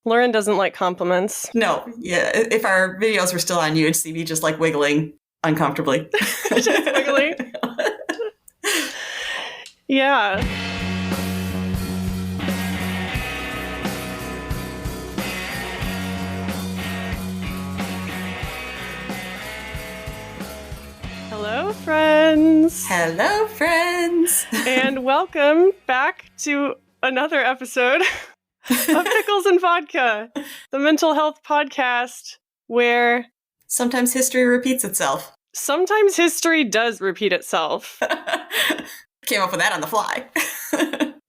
Lauren doesn't like compliments. No, yeah. If our videos were still on, you'd see me just like wiggling uncomfortably. Just wiggling. Yeah. Hello, friends. Hello, friends. And welcome back to another episode of Pickles and Vodka, the mental health podcast where sometimes history repeats itself. Sometimes history does repeat itself. Came up with that on the fly.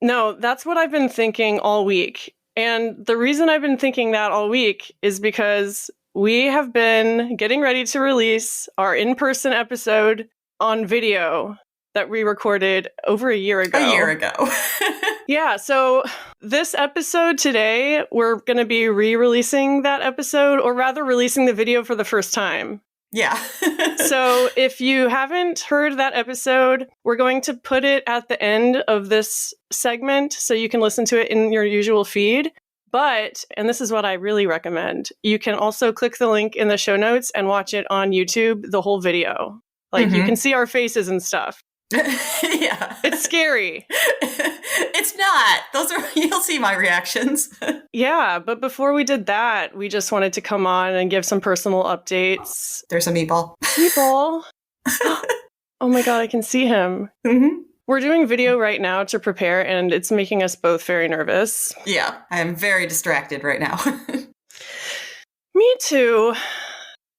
No, that's what I've been thinking all week. And the reason I've been thinking that all week is because we have been getting ready to release our in-person episode on video that we recorded over a year ago. A year ago. Yeah, so this episode today, we're going to be re-releasing that episode, or rather releasing the video for the first time. Yeah. So if you haven't heard that episode, we're going to put it at the end of this segment so you can listen to it in your usual feed. But, and this is what I really recommend, you can also click the link in the show notes and watch it on YouTube, the whole video. Like, you can see our faces and stuff. Yeah. It's scary. It's not. You'll see my reactions. Yeah, but before we did that, we just wanted to come on and give some personal updates. There's a meatball. Meatball. Oh my God, I can see him. Mm-hmm. We're doing video right now to prepare, and it's making us both very nervous. Yeah, I am very distracted right now. Me too.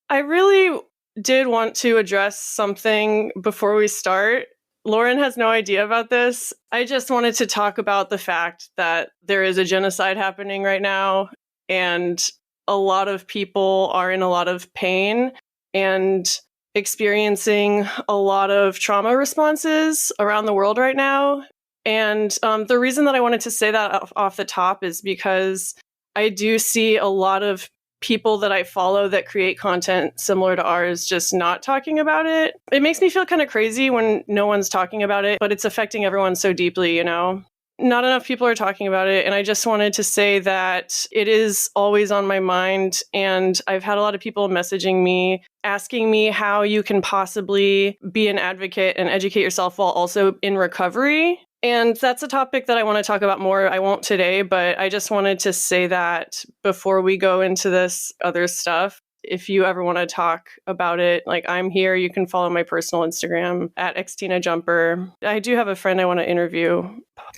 I really did want to address something before we start. Lauren has no idea about this. I just wanted to talk about the fact that there is a genocide happening right now, and a lot of people are in a lot of pain and experiencing a lot of trauma responses around the world right now. And the reason that I wanted to say that off the top is because I do see a lot of people that I follow that create content similar to ours just not talking about it. It makes me feel kind of crazy when no one's talking about it, but it's affecting everyone so deeply, you know? Not enough people are talking about it, and I just wanted to say that it is always on my mind, and I've had a lot of people messaging me, asking me how you can possibly be an advocate and educate yourself while also in recovery. And that's a topic that I want to talk about more. I won't today, but I just wanted to say that before we go into this other stuff. If you ever want to talk about it, like, I'm here. You can follow my personal Instagram at xtinajumper. I do have a friend I want to interview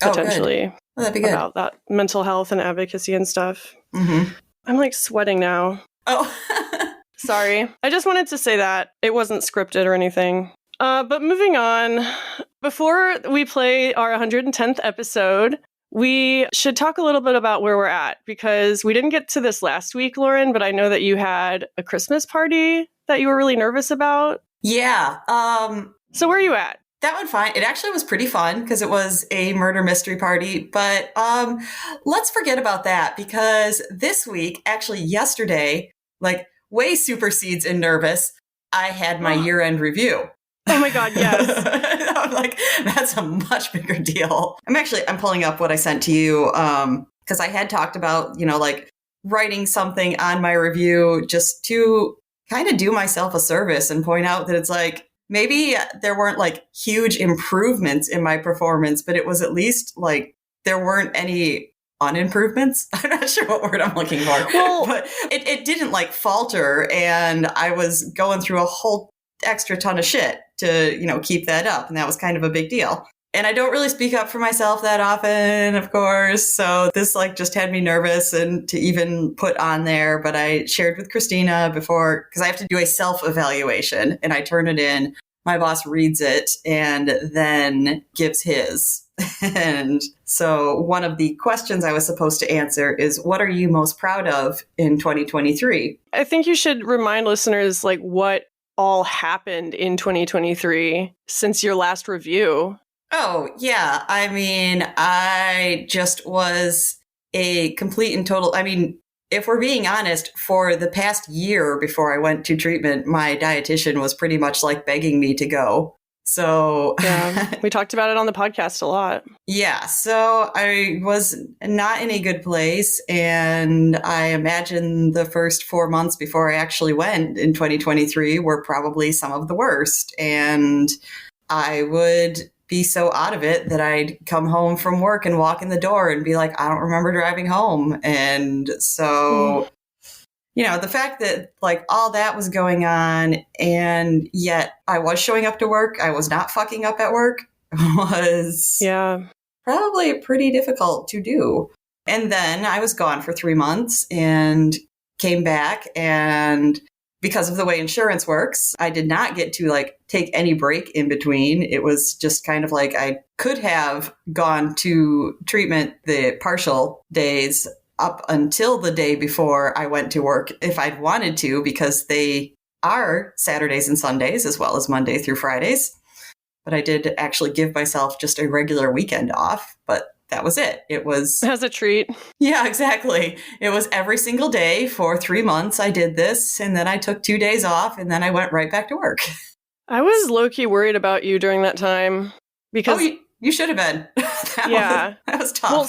potentially that'd be good. About that mental health and advocacy and stuff. Mm-hmm. I'm like sweating now. Oh, sorry. I just wanted to say that it wasn't scripted or anything. But moving on, before we play our 110th episode, we should talk a little bit about where we're at, because we didn't get to this last week, Lauren, but I know that you had a Christmas party that you were really nervous about. Yeah. So where are you at? That went fine. It actually was pretty fun because it was a murder mystery party. But let's forget about that, because this week, actually yesterday, like way supersedes in nervous, I had my year-end review. Oh my God, yes. I'm like, that's a much bigger deal. I'm pulling up what I sent to you because I had talked about, like writing something on my review just to kind of do myself a service and point out that it's like, maybe there weren't like huge improvements in my performance, but it was at least like there weren't any unimprovements. I'm not sure what word I'm looking for, but it didn't like falter. And I was going through a whole extra ton of shit to, keep that up. And that was kind of a big deal. And I don't really speak up for myself that often, of course. So this just had me nervous and to even put on there. But I shared with Christina before, because I have to do a self-evaluation, and I turn it in. My boss reads it and then gives his. And so one of the questions I was supposed to answer is, what are you most proud of in 2023? I think you should remind listeners what all happened in 2023 since your last review. Oh, yeah. I mean, I just was a complete and total. I mean, if we're being honest, for the past year before I went to treatment, my dietitian was pretty much begging me to go. So yeah, we talked about it on the podcast a lot. Yeah, so I was not in a good place. And I imagine the first 4 months before I actually went in 2023 were probably some of the worst. And I would be so out of it that I'd come home from work and walk in the door and be like, I don't remember driving home. And so, the fact that like all that was going on and yet I was showing up to work, I was not fucking up at work was Yeah. probably pretty difficult to do. And then I was gone for 3 months and came back. And because of the way insurance works, I did not get to like take any break in between. It was just kind of like I could have gone to treatment the partial days up until the day before I went to work if I'd wanted to, because they are Saturdays and Sundays as well as Monday through Fridays. But I did actually give myself just a regular weekend off, but that was it. It was as a treat. Yeah, exactly. It was every single day for 3 months. I did this, and then I took 2 days off, and then I went right back to work. I was low-key worried about you during that time because you should have been. that was tough. Well,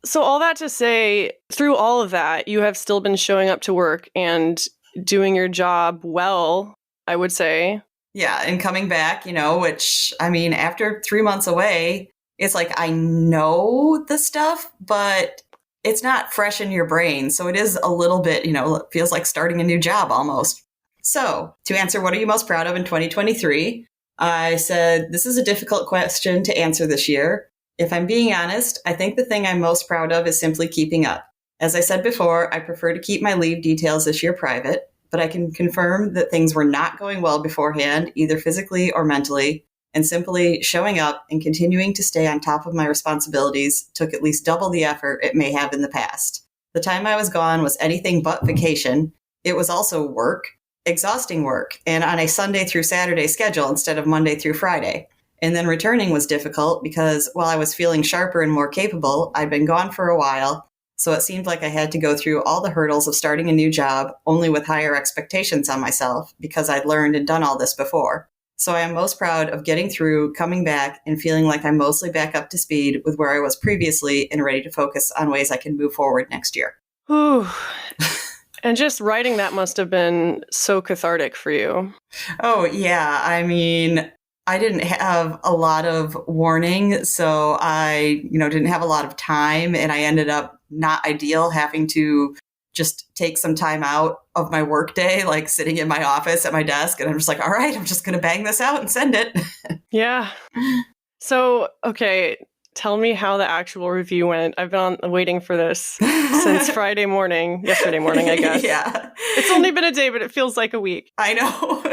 so all that to say, through all of that, you have still been showing up to work and doing your job well, I would say. Yeah, and coming back, which, I mean, after 3 months away, it's like I know the stuff, but it's not fresh in your brain. So it is a little bit, it feels like starting a new job almost. So to answer, what are you most proud of in 2023? I said, this is a difficult question to answer this year. If I'm being honest, I think the thing I'm most proud of is simply keeping up. As I said before, I prefer to keep my leave details this year private, but I can confirm that things were not going well beforehand, either physically or mentally, and simply showing up and continuing to stay on top of my responsibilities took at least double the effort it may have in the past. The time I was gone was anything but vacation. It was also work, exhausting work, and on a Sunday through Saturday schedule instead of Monday through Friday. And then returning was difficult because while I was feeling sharper and more capable, I'd been gone for a while. So it seemed like I had to go through all the hurdles of starting a new job, only with higher expectations on myself because I'd learned and done all this before. So I am most proud of getting through, coming back, and feeling like I'm mostly back up to speed with where I was previously and ready to focus on ways I can move forward next year. Ooh. And just writing that must have been so cathartic for you. Oh, yeah. I mean, I didn't have a lot of warning, so I, didn't have a lot of time, and I ended up not ideal having to just take some time out of my workday, like sitting in my office at my desk, and I'm just like, all right, I'm just going to bang this out and send it. Yeah. So, okay, tell me how the actual review went. I've been waiting for this since yesterday morning, I guess. Yeah. It's only been a day, but it feels like a week. I know.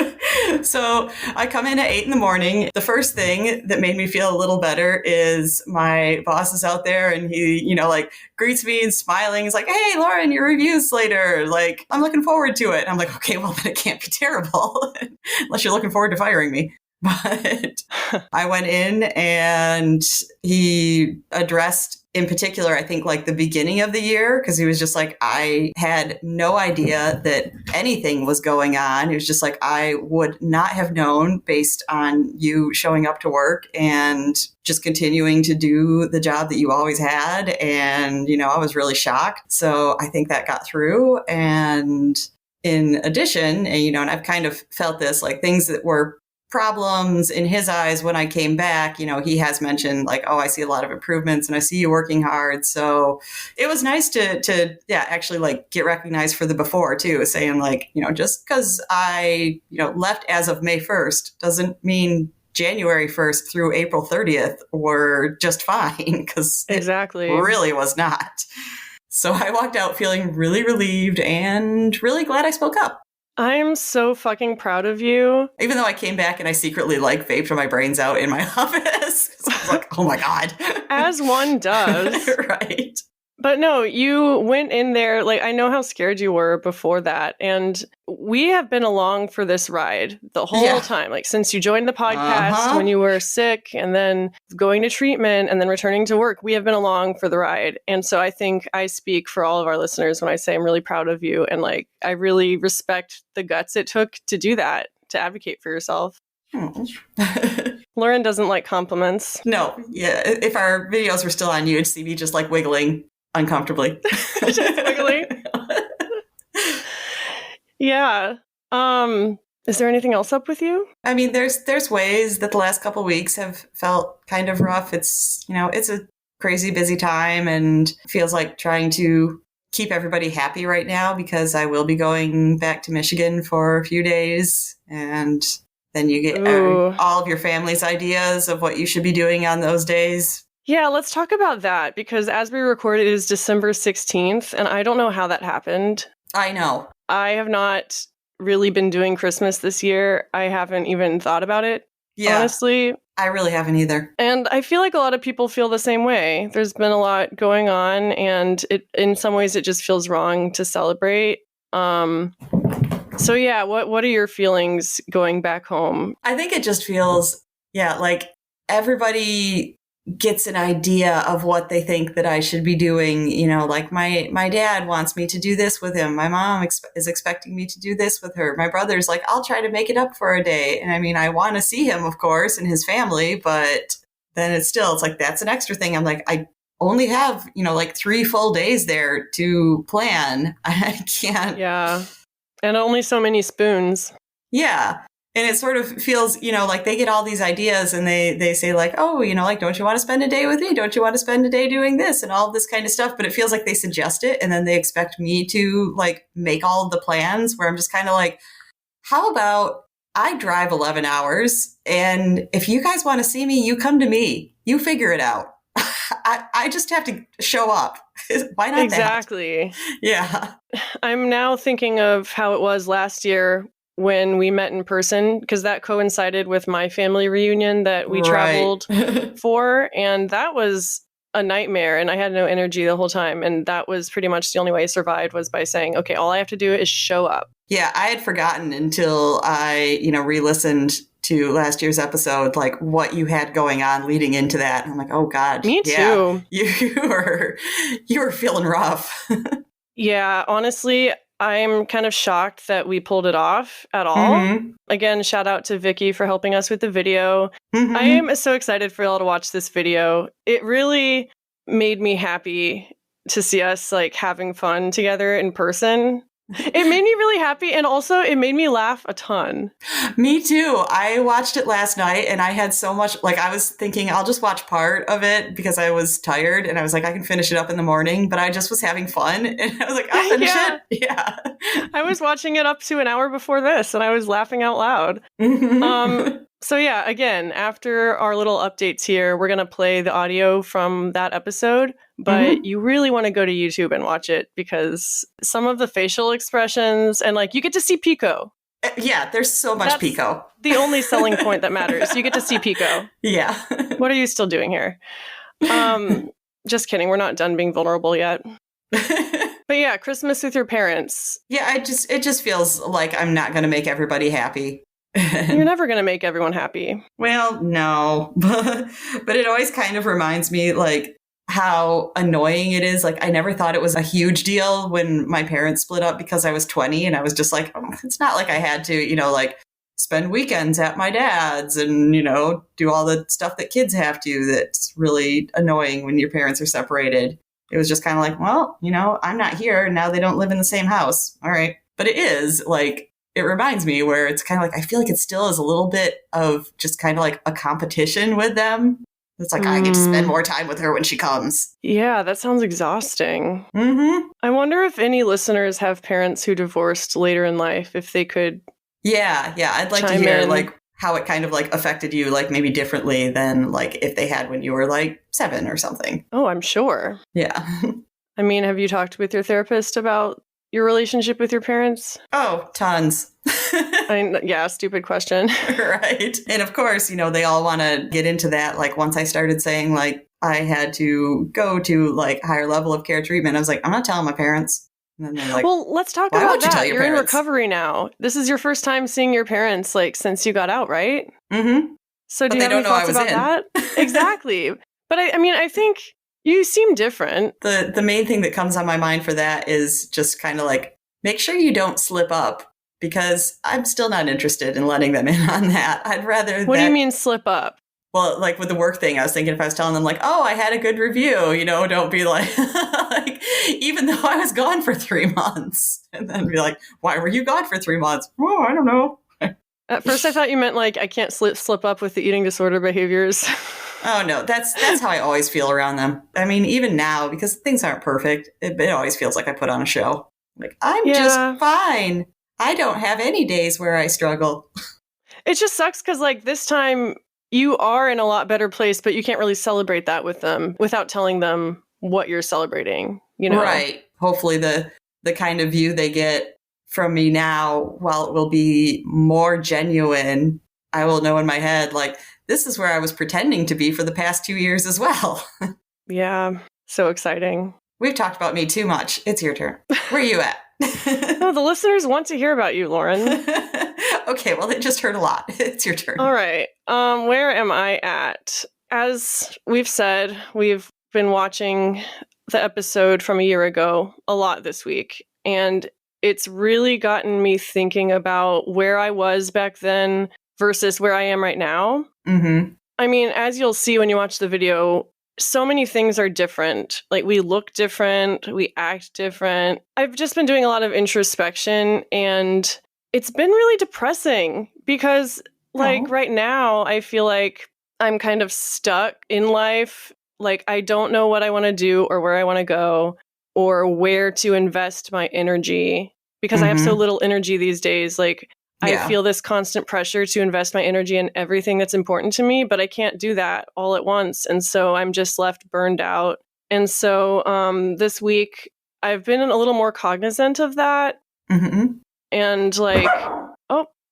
So I come in at 8 a.m. The first thing that made me feel a little better is my boss is out there and he, greets me and smiling. He's like, hey, Lauren, your review's later. Like, I'm looking forward to it. And I'm like, okay, well, then it can't be terrible unless you're looking forward to firing me. But I went in and he addressed in particular, I think like the beginning of the year, because he was just like, I had no idea that anything was going on. He was just like, I would not have known based on you showing up to work and just continuing to do the job that you always had. And, I was really shocked. So I think that got through. And in addition, and I've kind of felt this, like things that were problems in his eyes when I came back, he has mentioned like, oh, I see a lot of improvements and I see you working hard. So it was nice to actually like get recognized for the before too, saying like, just because I, left as of May 1st doesn't mean January 1st through April 30th were just fine, because exactly it really was not. So I walked out feeling really relieved and really glad I spoke up. I'm so fucking proud of you. Even though I came back and I secretly like vaped my brains out in my office. So I was like, oh my God. As one does. Right. But no, you went in there, like, I know how scared you were before that. And we have been along for this ride the whole time. Like, since you joined the podcast when you were sick and then going to treatment and then returning to work, we have been along for the ride. And so I think I speak for all of our listeners when I say I'm really proud of you. And like, I really respect the guts it took to do that, to advocate for yourself. Oh. Lauren doesn't like compliments. No, yeah. If our videos were still on, you'd see me just like wiggling uncomfortably. Just wiggling. Yeah. Is there anything else up with you? I mean, there's ways that the last couple of weeks have felt kind of rough. It's, it's a crazy busy time and feels like trying to keep everybody happy right now because I will be going back to Michigan for a few days, and then you get all of your family's ideas of what you should be doing on those days. Yeah, let's talk about that, because as we record, it is December 16th, and I don't know how that happened. I know. I have not really been doing Christmas this year. I haven't even thought about it, honestly. I really haven't either. And I feel like a lot of people feel the same way. There's been a lot going on, and in some ways it just feels wrong to celebrate. So yeah, what are your feelings going back home? I think it just feels, like everybody gets an idea of what they think that I should be doing. Like my dad wants me to do this with him. My mom is expecting me to do this with her. My brother's like, I'll try to make it up for a day. And I mean, I want to see him, of course, and his family, but then it's like, that's an extra thing. I'm like, I only have, like 3 full days there to plan. I can't. Yeah. And only so many spoons. Yeah. And it sort of feels, like they get all these ideas and they say like, oh, like, don't you want to spend a day with me? Don't you want to spend a day doing this and all this kind of stuff? But it feels like they suggest it and then they expect me to like make all of the plans, where I'm just kind of like, how about I drive 11 hours and if you guys want to see me, you come to me, you figure it out. I just have to show up. Why not? Exactly. That? Yeah. I'm now thinking of how it was last year when we met in person, because that coincided with my family reunion that we traveled for. And that was a nightmare. And I had no energy the whole time. And that was pretty much the only way I survived, was by saying, okay, all I have to do is show up. Yeah, I had forgotten until I, re-listened to last year's episode, like what you had going on leading into that. And I'm like, oh God. Me too. Yeah, you were feeling rough. Yeah, honestly, I'm kind of shocked that we pulled it off at all. Mm-hmm. Again, shout out to Vicky for helping us with the video. Mm-hmm. I am so excited for y'all to watch this video. It really made me happy to see us like having fun together in person. It made me really happy, and also it made me laugh a ton. Me too. I watched it last night and I had so much, like I was thinking I'll just watch part of it because I was tired and I was like, I can finish it up in the morning, but I just was having fun and I was like, I'll finish it. Yeah. I was watching it up to an hour before this and I was laughing out loud. So yeah, again, after our little updates here, we're going to play the audio from that episode, but you really want to go to YouTube and watch it because some of the facial expressions and like you get to see Pico. Yeah, there's so much That's Pico. The only selling point that matters. You get to see Pico. Yeah. What are you still doing here? Just kidding. We're not done being vulnerable yet. But yeah, Christmas with your parents. Yeah, it just feels like I'm not going to make everybody happy. You're never going to make everyone happy. Well, no, but it always kind of reminds me like how annoying it is. Like I never thought it was a huge deal when my parents split up because I was 20 and I was just like, oh, it's not like I had to, like spend weekends at my dad's and, do all the stuff that kids have to. That's really annoying when your parents are separated. It was just kind of like, well, I'm not here and now they don't live in the same house. All right. But it is like, it reminds me where it's kind of like, I feel like it still is a little bit of just kind of like a competition with them. It's like, I get to spend more time with her when she comes. Yeah, that sounds exhausting. Mm-hmm. I wonder if any listeners have parents who divorced later in life, if they could. Yeah. I'd like to hear like how it kind of like affected you, like maybe differently than like if they had when you were like 7 or something. Oh, I'm sure. Yeah. I mean, have you talked with your therapist about your relationship with your parents? Oh, tons. Yeah, stupid question. Right. And of course, they all want to get into that. Like once I started saying like I had to go to like higher level of care treatment, I was like, I'm not telling my parents. And then they're like, well, let's talk about that. You're in recovery now. This is your first time seeing your parents like since you got out, right? Mm-hmm. So do you have any thoughts about that? Exactly. But I think you seem different. The main thing that comes on my mind for that is just kind of like, make sure you don't slip up because I'm still not interested in letting them in on that. I'd rather What do you mean slip up? Well, like with the work thing, I was thinking if I was telling them like, oh, I had a good review, don't be like, like, even though I was gone for 3 months, and then be like, why were you gone for 3 months? Oh, I don't know. At first I thought you meant like, I can't slip up with the eating disorder behaviors. Oh no, that's how I always feel around them. I mean, even now, because things aren't perfect, it always feels like I put on a show. Like, I'm just fine. I don't have any days where I struggle. It just sucks because like this time you are in a lot better place, but you can't really celebrate that with them without telling them what you're celebrating, Right. Hopefully the kind of view they get from me now, while it will be more genuine, I will know in my head, like, this is where I was pretending to be for the past 2 years as well. Yeah. So exciting. We've talked about me too much. It's your turn. Where are you at? No, the listeners want to hear about you, Lauren. Okay, well, they just heard a lot. It's your turn. All right. Where am I at? As we've said, we've been watching the episode from a year ago a lot this week, and it's really gotten me thinking about where I was back then versus where I am right now. Mm-hmm. I mean, as you'll see when you watch the video, so many things are different. Like, we look different, we act different. I've just been doing a lot of introspection, and it's been really depressing because, like, right now, I feel like I'm kind of stuck in life. Like, I don't know what I want to do or where I want to go or where to invest my energy because I have so little energy these days. Like, I feel this constant pressure to invest my energy in everything that's important to me, but I can't do that all at once. And so I'm just left burned out. And so this week, I've been a little more cognizant of that. Mm-hmm. And like,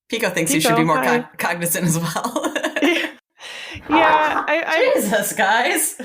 Pico thinks you should be more cognizant as well. Yeah. Jesus, guys.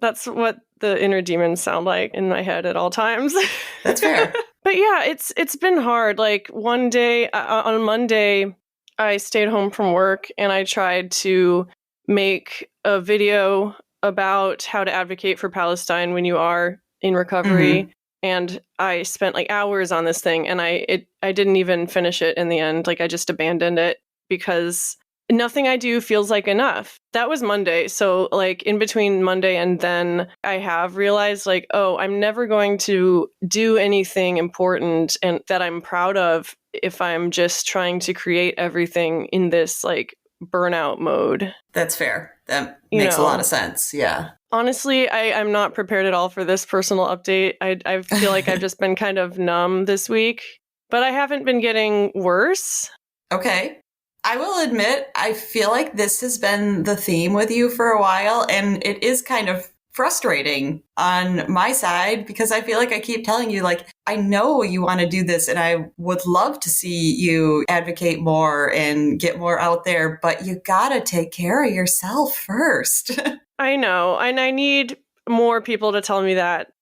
That's what the inner demons sound like in my head at all times. That's fair. But yeah, it's been hard. Like one day on Monday, I stayed home from work and I tried to make a video about how to advocate for Palestine when you are in recovery. Mm-hmm. And I spent like hours on this thing and I didn't even finish it in the end. Like I just abandoned it because nothing I do feels like enough. That was Monday. So like in between Monday and then I have realized like, oh, I'm never going to do anything important and that I'm proud of if I'm just trying to create everything in this like burnout mode. That's fair. That makes a lot of sense. Yeah. Honestly, I'm not prepared at all for this personal update. I feel like I've just been kind of numb this week, but I haven't been getting worse. Okay. I will admit, I feel like this has been the theme with you for a while, and it is kind of frustrating on my side because I feel like I keep telling you, like, I know you want to do this and I would love to see you advocate more and get more out there, but you gotta take care of yourself first. I know, and I need more people to tell me that,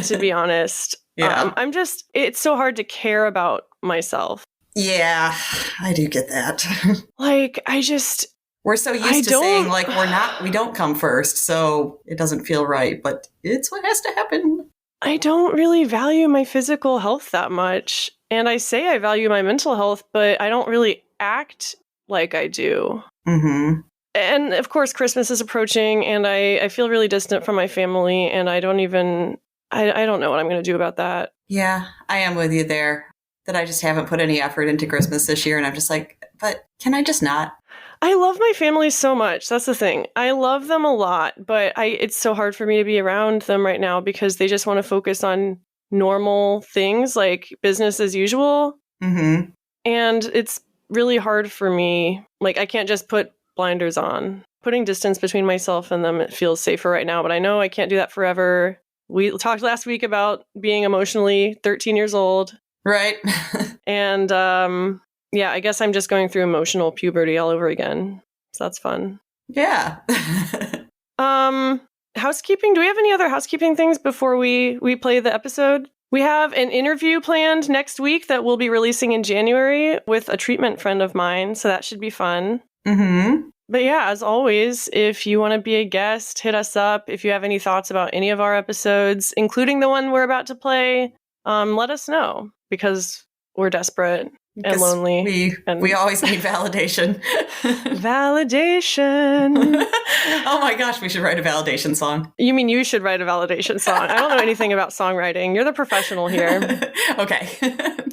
to be honest. Yeah. It's so hard to care about myself. Yeah, I do get that. Like, we're so used to saying, like, we don't come first, so it doesn't feel right, but it's what has to happen. I don't really value my physical health that much. And I say I value my mental health, but I don't really act like I do. Mm-hmm. And of course, Christmas is approaching, and I feel really distant from my family, and I don't know what I'm going to do about that. Yeah, I am with you there. That I just haven't put any effort into Christmas this year. And I'm just like, but can I just not? I love my family so much. That's the thing. I love them a lot, but it's so hard for me to be around them right now because they just want to focus on normal things like business as usual. Mm-hmm. And it's really hard for me. Like, I can't just put blinders on. Putting distance between myself and them, it feels safer right now, but I know I can't do that forever. We talked last week about being emotionally 13 years old. Right. And yeah, I guess I'm just going through emotional puberty all over again. So that's fun. Yeah. Housekeeping. Do we have any other housekeeping things before we play the episode? We have an interview planned next week that we'll be releasing in January with a treatment friend of mine. So that should be fun. Mm-hmm. But yeah, as always, if you want to be a guest, hit us up. If you have any thoughts about any of our episodes, including the one we're about to play, let us know. Because we're desperate. and lonely. We always need validation. Validation. Oh my gosh, we should write a validation song. You mean you should write a validation song? I don't know anything about songwriting. You're the professional here. Okay.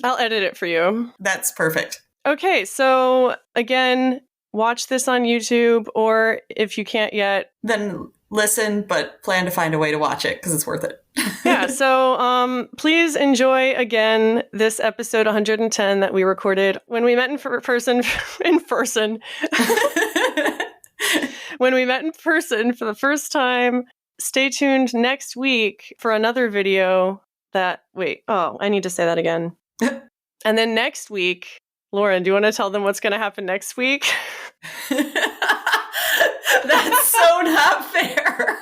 I'll edit it for you. That's perfect. Okay, so again, watch this on YouTube, or if you can't yet, then listen, but plan to find a way to watch it because it's worth it. Yeah, so please enjoy again this episode 110 that we recorded when we met in person. When we met in person for the first time. Stay tuned next week for another video I need to say that again. And then next week, Lauren, do you want to tell them what's going to happen next week? That's so not fair.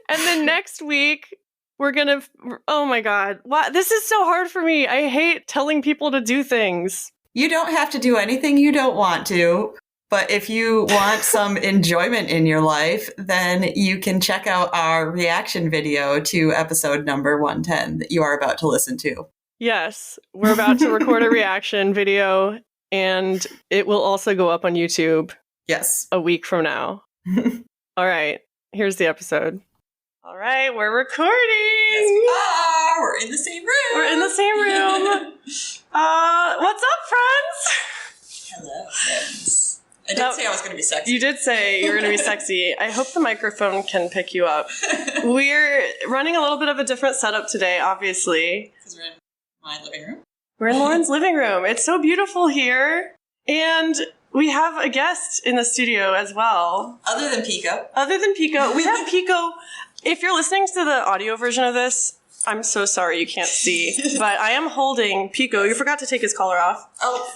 And then next week, we're going to... Oh my God. Wow, this is so hard for me. I hate telling people to do things. You don't have to do anything you don't want to. But if you want some enjoyment in your life, then you can check out our reaction video to episode number 110 that you are about to listen to. Yes, we're about to record a reaction video, and it will also go up on YouTube. Yes. A week from now. All right, here's the episode. All right, we're recording. Yes, we are. We're in the same room. We're in the same room. What's up, friends? Hello, friends. I did say I was going to be sexy. You did say you were going to be sexy. I hope the microphone can pick you up. We're running a little bit of a different setup today, obviously. Because we're in my living room. We're in Lauren's living room. It's so beautiful here. And we have a guest in the studio as well. Other than Pico. We have Pico. If you're listening to the audio version of this, I'm so sorry you can't see. But I am holding Pico. You forgot to take his collar off. Oh,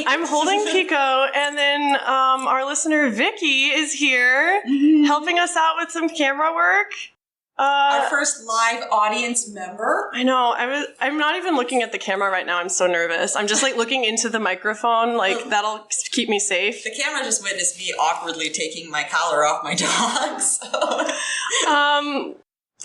I'm holding Pico, and then our listener Vicky is here helping us out with some camera work. Our first live audience member. I know. I'm not even looking at the camera right now. I'm so nervous. I'm just like looking into the microphone. Like that'll keep me safe. The camera just witnessed me awkwardly taking my collar off my dog. So.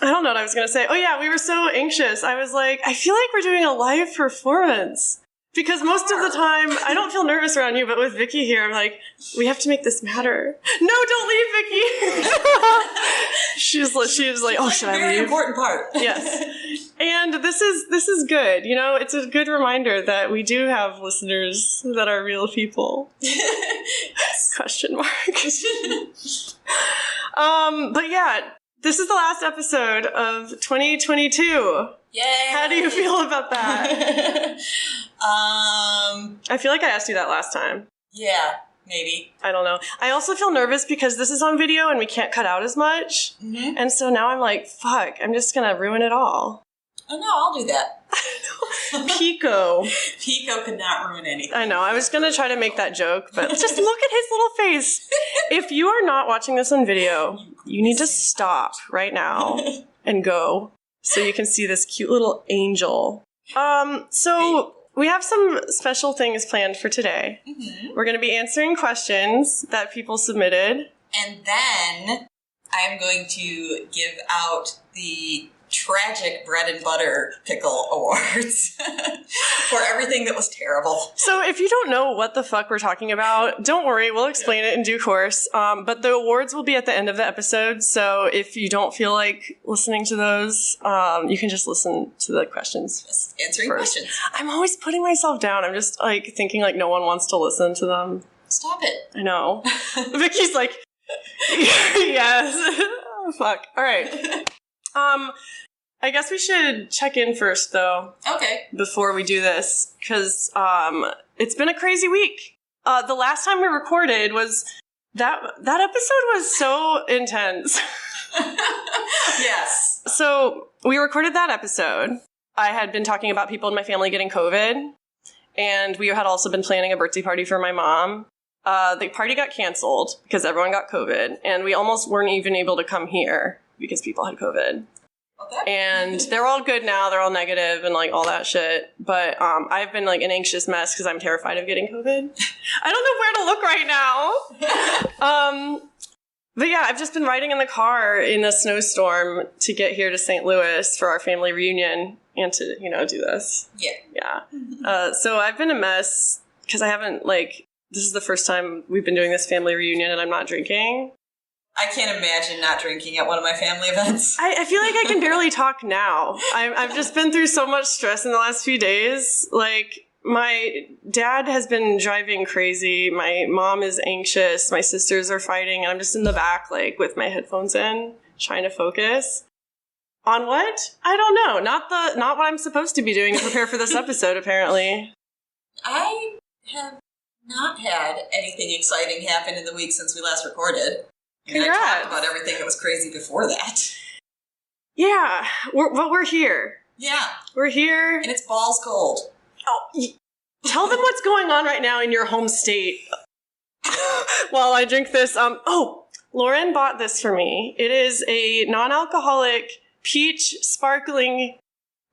I don't know what I was gonna say. Oh yeah, we were so anxious. I was like, I feel like we're doing a live performance. Because most of the time, I don't feel nervous around you, but with Vicky here, I'm like, we have to make this matter. No, don't leave, Vicky. she was like, oh, should I leave? Very important part. Yes. And this is good. You know, it's a good reminder that we do have listeners that are real people. Question mark. But yeah, this is the last episode of 2022. Yay! How do you feel about that? I feel like I asked you that last time. Yeah, maybe. I don't know. I also feel nervous because this is on video and we can't cut out as much. Mm-hmm. And so now I'm like, fuck, I'm just going to ruin it all. Oh, no, I'll do that. Pico. Pico could not ruin anything. I know. I was going to try to make that joke, but just look at his little face. If you are not watching this on video, you need to stop right now and go so you can see this cute little angel. So we have some special things planned for today. Mm-hmm. We're going to be answering questions that people submitted. And then I'm going to give out the tragic bread and butter pickle awards for everything that was terrible. So if you don't know what the fuck we're talking about, don't worry, we'll explain it in due course. But the awards will be at the end of the episode, so if you don't feel like listening to those, you can just listen to the questions. Just answering questions. I'm always putting myself down. I'm just like thinking like no one wants to listen to them. Stop it. I know. Vicky's like, yes. Oh, fuck. All right. I guess we should check in first, though. Okay. Before we do this, because it's been a crazy week. The last time we recorded was that episode was so intense. Yes. So we recorded that episode. I had been talking about people in my family getting COVID, and we had also been planning a birthday party for my mom. The party got canceled because everyone got COVID, and we almost weren't even able to come here because people had COVID. Okay. And they're all good now. They're all negative and like all that shit. But I've been like an anxious mess because I'm terrified of getting COVID. I don't know where to look right now. But yeah, I've just been riding in the car in a snowstorm to get here to St. Louis for our family reunion and to, do this. Yeah. Yeah. So I've been a mess because I haven't, this is the first time we've been doing this family reunion and I'm not drinking. I can't imagine not drinking at one of my family events. I feel like I can barely talk now. I've just been through so much stress in the last few days. My dad has been driving crazy. My mom is anxious. My sisters are fighting. And I'm just in the back, with my headphones in, trying to focus. On what? I don't know. Not what I'm supposed to be doing to prepare for this episode, apparently. I have not had anything exciting happen in the week since we last recorded. And I talked about everything that was crazy before that. Yeah. We're here. Yeah. We're here. And it's balls cold. Oh, tell them what's going on right now in your home state while I drink this. Lauren bought this for me. It is a non-alcoholic peach sparkling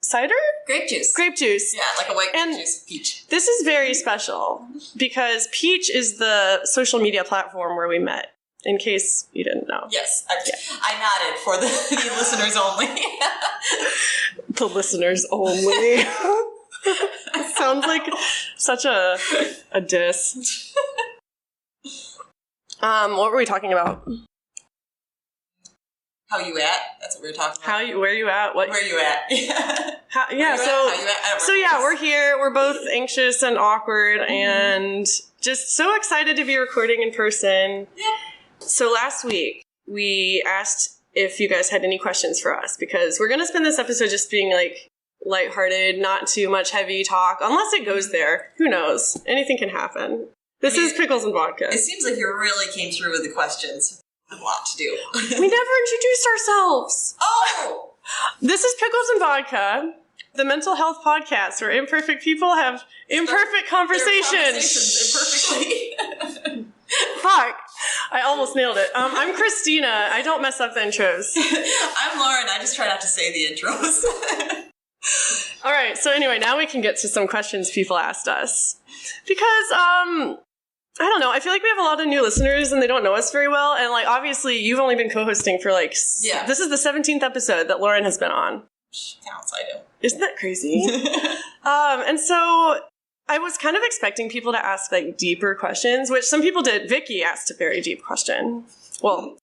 cider? Grape juice. Grape juice. Yeah, like a white grape juice peach. This is very special because Peach is the social media platform where we met. In case you didn't know. Yes. I nodded for the listeners only. The listeners only. Sounds like such a diss. What were we talking about? How you at? That's what we were talking about. Where you at? What? Where you at? How you at? We're here. We're both anxious and awkward and just so excited to be recording in person. Yeah. So last week, we asked if you guys had any questions for us, because we're going to spend this episode just being lighthearted, not too much heavy talk, unless it goes there. Who knows? Anything can happen. This is Pickles and Vodka. It seems like you really came through with the questions. A lot to do. We never introduced ourselves. Oh! This is Pickles and Vodka, the mental health podcast where imperfect people have imperfect conversations. Imperfectly. Fuck. I almost nailed it. I'm Christina. I don't mess up the intros. I'm Lauren. I just try not to say the intros. All right. So anyway, now we can get to some questions people asked us. Because, I don't know. I feel like we have a lot of new listeners and they don't know us very well. And obviously you've only been co-hosting for this is the 17th episode that Lauren has been on. Counts, I do. Isn't that crazy? And so I was kind of expecting people to ask deeper questions, which some people did. Vicky asked a very deep question. Well,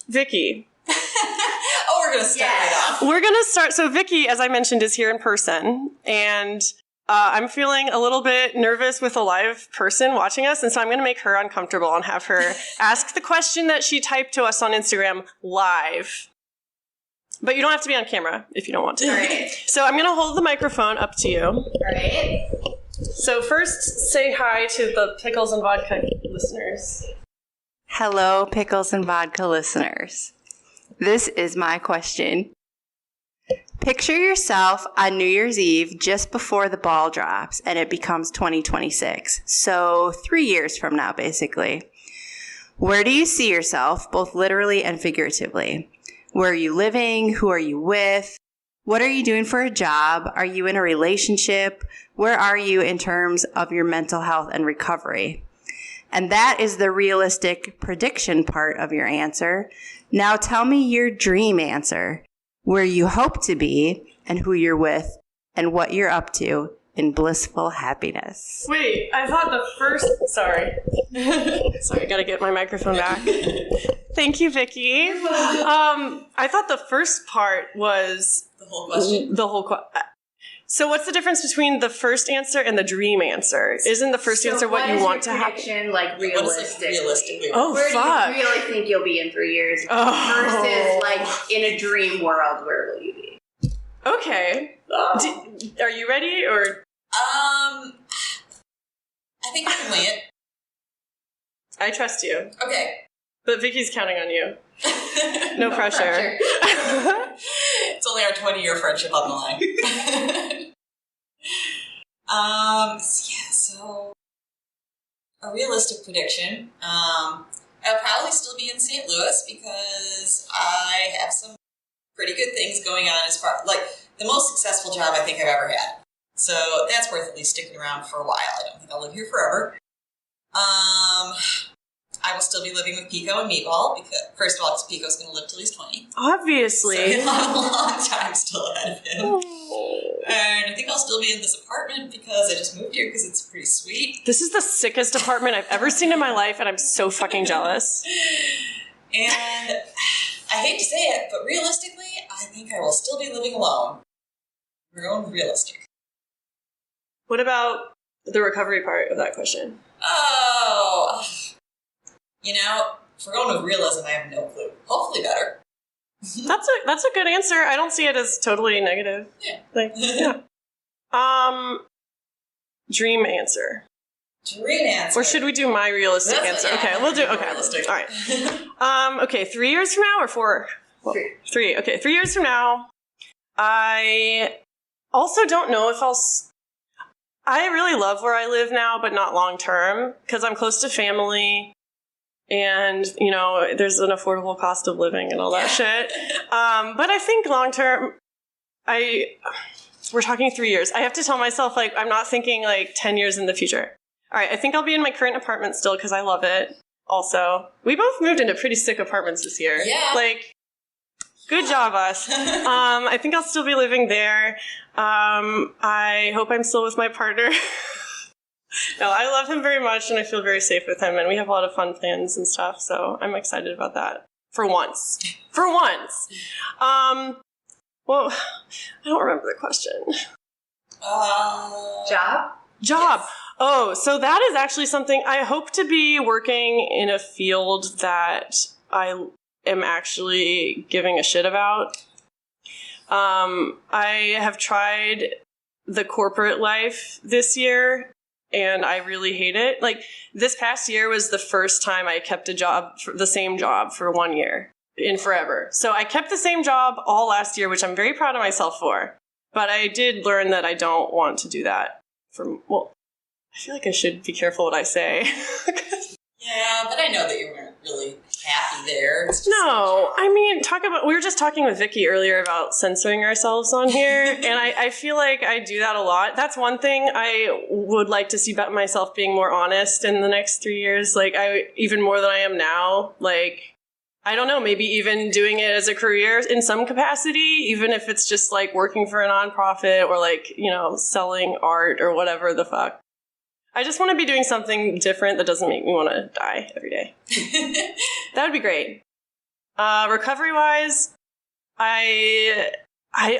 Vicky. Oh, we're going to start right off. We're going to start. So Vicky, as I mentioned, is here in person. And I'm feeling a little bit nervous with a live person watching us. And so I'm going to make her uncomfortable and have her ask the question that she typed to us on Instagram live. But you don't have to be on camera if you don't want to. All right. So I'm going to hold the microphone up to you. All right. So first, say hi to the Pickles and Vodka listeners. Hello, Pickles and Vodka listeners. This is my question. Picture yourself on New Year's Eve just before the ball drops and it becomes 2026. So 3 years from now, basically. Where do you see yourself, both literally and figuratively? Where are you living? Who are you with? What are you doing for a job? Are you in a relationship? Where are you in terms of your mental health and recovery? And that is the realistic prediction part of your answer. Now tell me your dream answer, where you hope to be and who you're with and what you're up to in blissful happiness. Wait, I thought the first... Sorry, gotta get my microphone back. Thank you, Vicky. I thought the first part was... The whole question? So what's the difference between the first answer and the dream answer? Isn't the first answer what you want to happen? Realistically? Oh, where fuck. do you really think you'll be in 3 years? Oh. Versus, in a dream world, where will you be? Okay. Are you ready, or... I think I can wing it. I trust you. Okay. But Vicky's counting on you. No pressure. It's only our 20-year friendship on the line. So a realistic prediction. I'll probably still be in St. Louis because I have some pretty good things going on as far the most successful job I think I've ever had. So that's worth at least sticking around for a while. I don't think I'll live here forever. I I will still be living with Pico and Meatball, because, first of all, because Pico's going to live till he's 20. Obviously. So he'll have a long time still ahead of him. Oh. And I think I'll still be in this apartment because I just moved here because it's pretty sweet. This is the sickest apartment I've ever seen in my life, and I'm so fucking jealous. And I hate to say it, but realistically, I think I will still be living alone. We're going realistic. What about the recovery part of that question? Oh, you know, if we're going with realism, I have no clue. Hopefully better. That's a good answer. I don't see it as totally negative. Yeah. Yeah. Dream answer. Dream answer. Or should we do my realistic answer? Okay, we'll do. Okay, realistic. All right. Okay, 3 years from now or 4? Well, 3. Okay, 3 years from now. I also don't know if I really love where I live now, but not long term, because I'm close to family. And, you know, there's an affordable cost of living and all that shit. But I think long term, we're talking 3 years. I have to tell myself, like, I'm not thinking, like, 10 years in the future. All right, I think I'll be in my current apartment still because I love it. Also, we both moved into pretty sick apartments this year. Yeah. Like, good job, us. I think I'll still be living there. I hope I'm still with my partner. No, I love him very much, and I feel very safe with him, and we have a lot of fun plans and stuff, so I'm excited about that. For once. Well, I don't remember the question. Job? Yes. Oh, so that is actually something I hope to be working in a field that I am actually giving a shit about. I have tried the corporate life this year, and I really hate it. Like, this past year was the first time I kept the same job for 1 year in forever. So I kept the same job all last year, which I'm very proud of myself for. But I did learn that I don't want to do that I feel like I should be careful what I say. Yeah, but I know that you weren't really happy there. No, I mean, we were just talking with Vicky earlier about censoring ourselves on here, and I feel like I do that a lot. That's one thing I would like to see about myself being more honest in the next 3 years, like, even more than I am now. Like, I don't know, maybe even doing it as a career in some capacity, even if it's just, like, working for a nonprofit or, like, you know, selling art or whatever the fuck. I just want to be doing something different that doesn't make me want to die every day. That would be great. Recovery-wise, I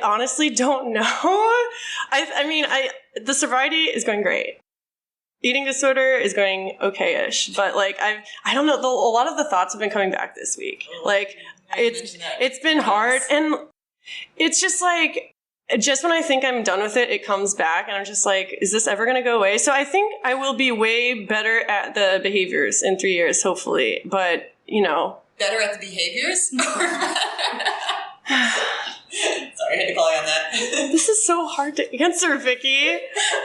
honestly don't know. I mean, the sobriety is going great. Eating disorder is going okay-ish, but, like, I don't know. A lot of the thoughts have been coming back this week. Like, it's been hard, and it's just like, just when I think I'm done with it, it comes back, and I'm just like, is this ever going to go away? So I think I will be way better at the behaviors in 3 years, hopefully. But, you know. Better at the behaviors? Sorry, I had to call you on that. This is so hard to answer, Vicky.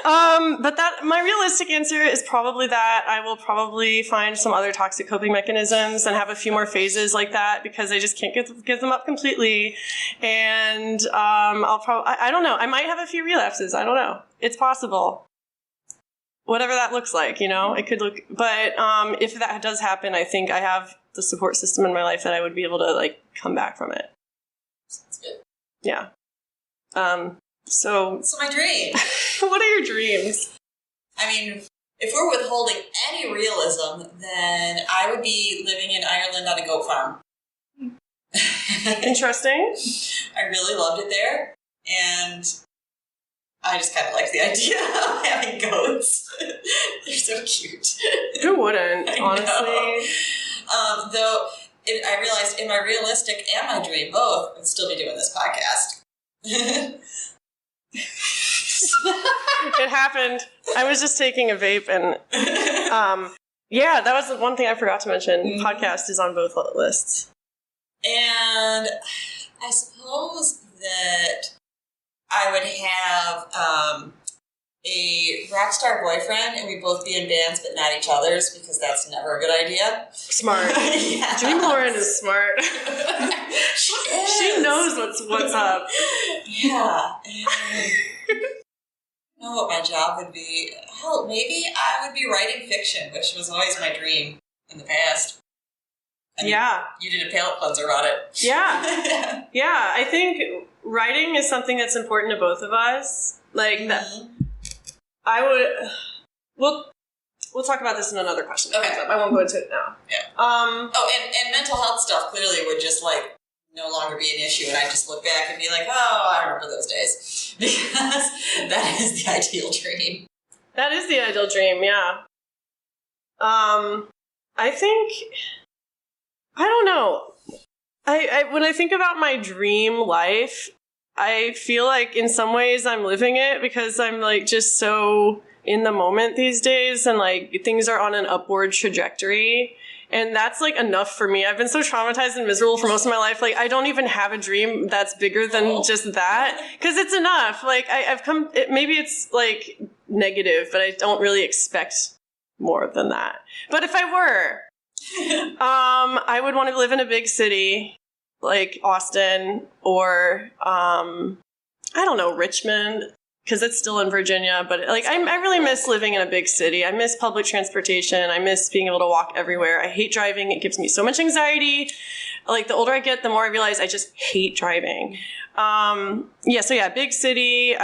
But my realistic answer is probably that I will probably find some other toxic coping mechanisms and have a few more phases like that, because I just can't give them up completely. And I don't know. I might have a few relapses. I don't know. It's possible. Whatever that looks like, you know, it could look. But if that does happen, I think I have the support system in my life that I would be able to, like, come back from it. That's good. Yeah. So my dream. What are your dreams? I mean, if we're withholding any realism, then I would be living in Ireland on a goat farm. Interesting. I really loved it there, and I just kind of like the idea of having goats. They're so cute. Who wouldn't, honestly? Though I realized in my realistic and my dream both, I would still be doing this podcast. It happened. I was just taking a vape, and yeah, that was the one thing I forgot to mention. Mm-hmm. Podcast is on both lists. And I suppose that I would have a rock star boyfriend, and we both be in bands but not each other's, because that's never a good idea. Smart. Yeah. Dream Lauren is smart. She knows what's up. Yeah. I don't know what my job would be. Hell, maybe I would be writing fiction, which was always my dream. in the past. I mean, yeah. You did a palate cleanser on it. Yeah. Yeah. I think writing is something that's important to both of us. Like, that. I would. We'll talk about this in another question. Okay. I won't go into it now. Yeah. And mental health stuff clearly would just, like, no longer be an issue, and I just look back and be like, oh, I remember those days. Because that is the ideal dream. That is the ideal dream, yeah. I think, I don't know. I when I think about my dream life, I feel like in some ways I'm living it because I'm like just so in the moment these days, and like things are on an upward trajectory. And that's like enough for me. I've been so traumatized and miserable for most of my life. Like, I don't even have a dream that's bigger than just that. Because it's enough. Like, I've come, maybe it's like negative, but I don't really expect more than that. But if I were, I would want to live in a big city like Austin or, I don't know, Richmond. Because it's still in Virginia, but like I really miss living in a big city. I miss public transportation. I miss being able to walk everywhere. I hate driving. It gives me so much anxiety. Like the older I get, the more I realize I just hate driving. Big city.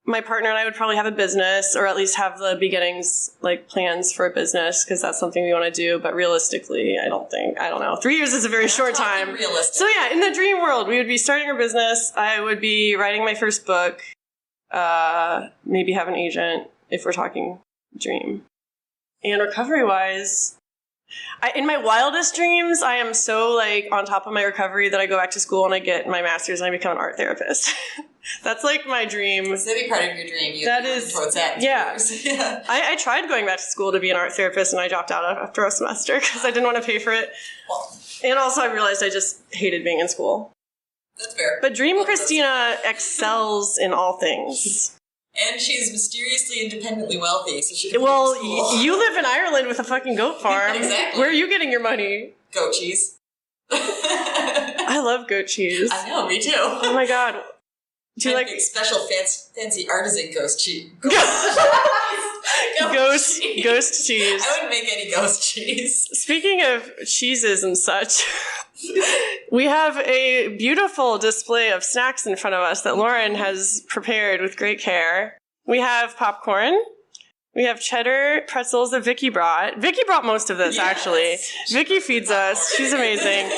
My partner and I would probably have a business, or at least have the beginnings, like plans for a business, because that's something we want to do. But realistically, I don't know. 3 years is a very short time. Realistic. So yeah, in the dream world, we would be starting our business. I would be writing my first book. Maybe have an agent if we're talking dream. And recovery-wise, in my wildest dreams, I am so like on top of my recovery that I go back to school and I get my master's and I become an art therapist. That's like my dream. So that'd be part of your dream. That is, yeah. I tried going back to school to be an art therapist and I dropped out after a semester because I didn't want to pay for it. Well, and also I realized I just hated being in school. That's fair. But Dream Christina excels in all things. And she's mysteriously independently wealthy, so she can you live in Ireland with a fucking goat farm. Exactly. Where are you getting your money? Goat cheese. I love goat cheese. I know, me too. Oh my god. Do you like special fancy artisan ghost cheese? Ghost cheese. I wouldn't make any ghost cheese. Speaking of cheeses and such, we have a beautiful display of snacks in front of us that Lauren has prepared with great care. We have popcorn. We have cheddar pretzels that Vicky brought. Vicky brought most of this, actually. Vicky feeds us. She's amazing.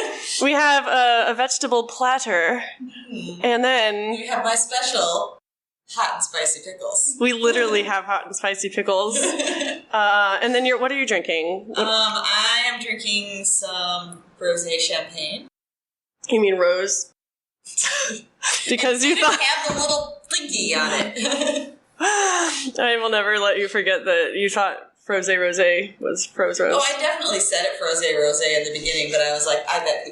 We have a vegetable platter. And then we have my special hot and spicy pickles. We literally have hot and spicy pickles. And then what are you drinking? I am drinking some rosé champagne. You mean rose? Because you thought have the little thingy on it. I will never let you forget that you thought Frosé Rosé was Froze Rose. Oh, I definitely said it Frosé Rosé in the beginning, but I was like, I bet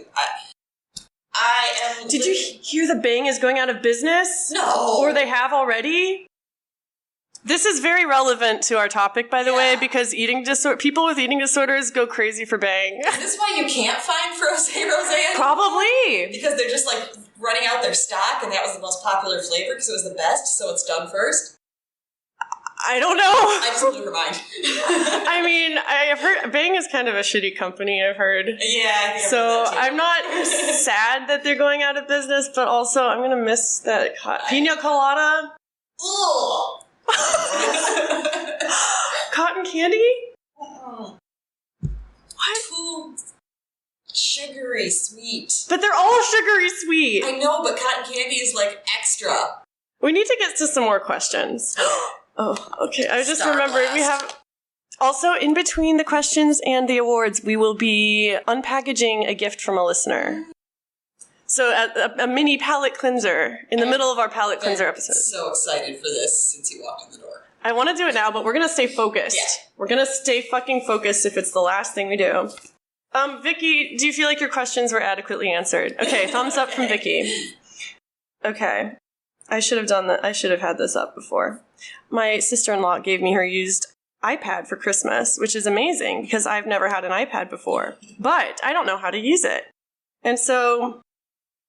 I am. Did you hear the Bang is going out of business? No. Or they have already? This is very relevant to our topic, by the way, because people with eating disorders go crazy for Bang. Is this why you can't find Frosé Rosé anymore? Probably. Because they're just like running out their stock, and that was the most popular flavor because it was the best, so it's done first. I don't know. I just blew her mind. I mean, I've heard Bang is kind of a shitty company, I've heard. Yeah, I think so I'm not sad that they're going out of business, but also I'm going to miss that pina colada. Ugh. Cotton candy? What? Too sugary sweet. But they're all sugary sweet. I know, but cotton candy is like extra. We need to get to some more questions. Oh, okay. I just remembered we have... Also, in between the questions and the awards, we will be unpackaging a gift from a listener. So a mini palate cleanser in the middle of our palate cleanser episode. I'm so excited for this since you walked in the door. I want to do it now, but we're going to stay focused. Yeah. We're going to stay fucking focused if it's the last thing we do. Vicky, do you feel like your questions were adequately answered? Okay, thumbs up from Vicky. Okay. I should have done that. I should have had this up before. My sister-in-law gave me her used iPad for Christmas, which is amazing because I've never had an iPad before, but I don't know how to use it. And so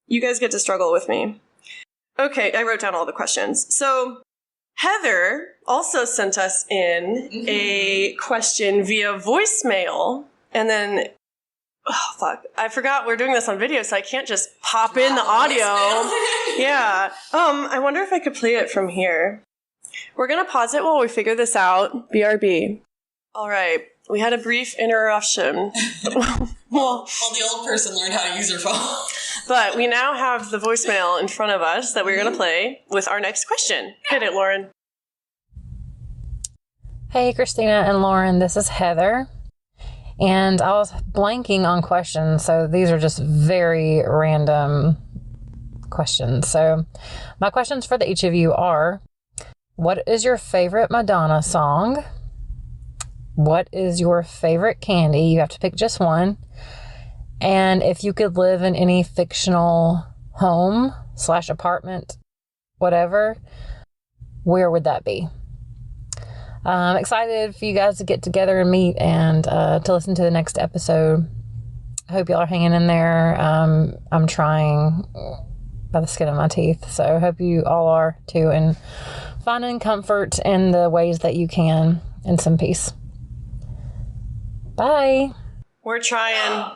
you guys get to struggle with me. Okay, I wrote down all the questions. So Heather also sent us in a question via voicemail, and then, oh, fuck, I forgot we're doing this on video, so I can't just pop in the audio. Yeah. I wonder if I could play it from here. We're going to pause it while we figure this out. BRB. All right. We had a brief interruption. Well, the old person learned how to use her phone. But we now have the voicemail in front of us that we're going to play with our next question. Hit it, Lauren. Hey, Christina and Lauren, this is Heather. And I was blanking on questions, so these are just very random questions. So my questions for each of you are, what is your favorite Madonna song? What is your favorite candy? You have to pick just one. And if you could live in any fictional home / apartment, whatever, where would that be? I'm excited for you guys to get together and meet and to listen to the next episode. I hope y'all are hanging in there. I'm trying by the skin of my teeth, so I hope you all are too, and finding comfort in the ways that you can and some peace. Bye. We're trying.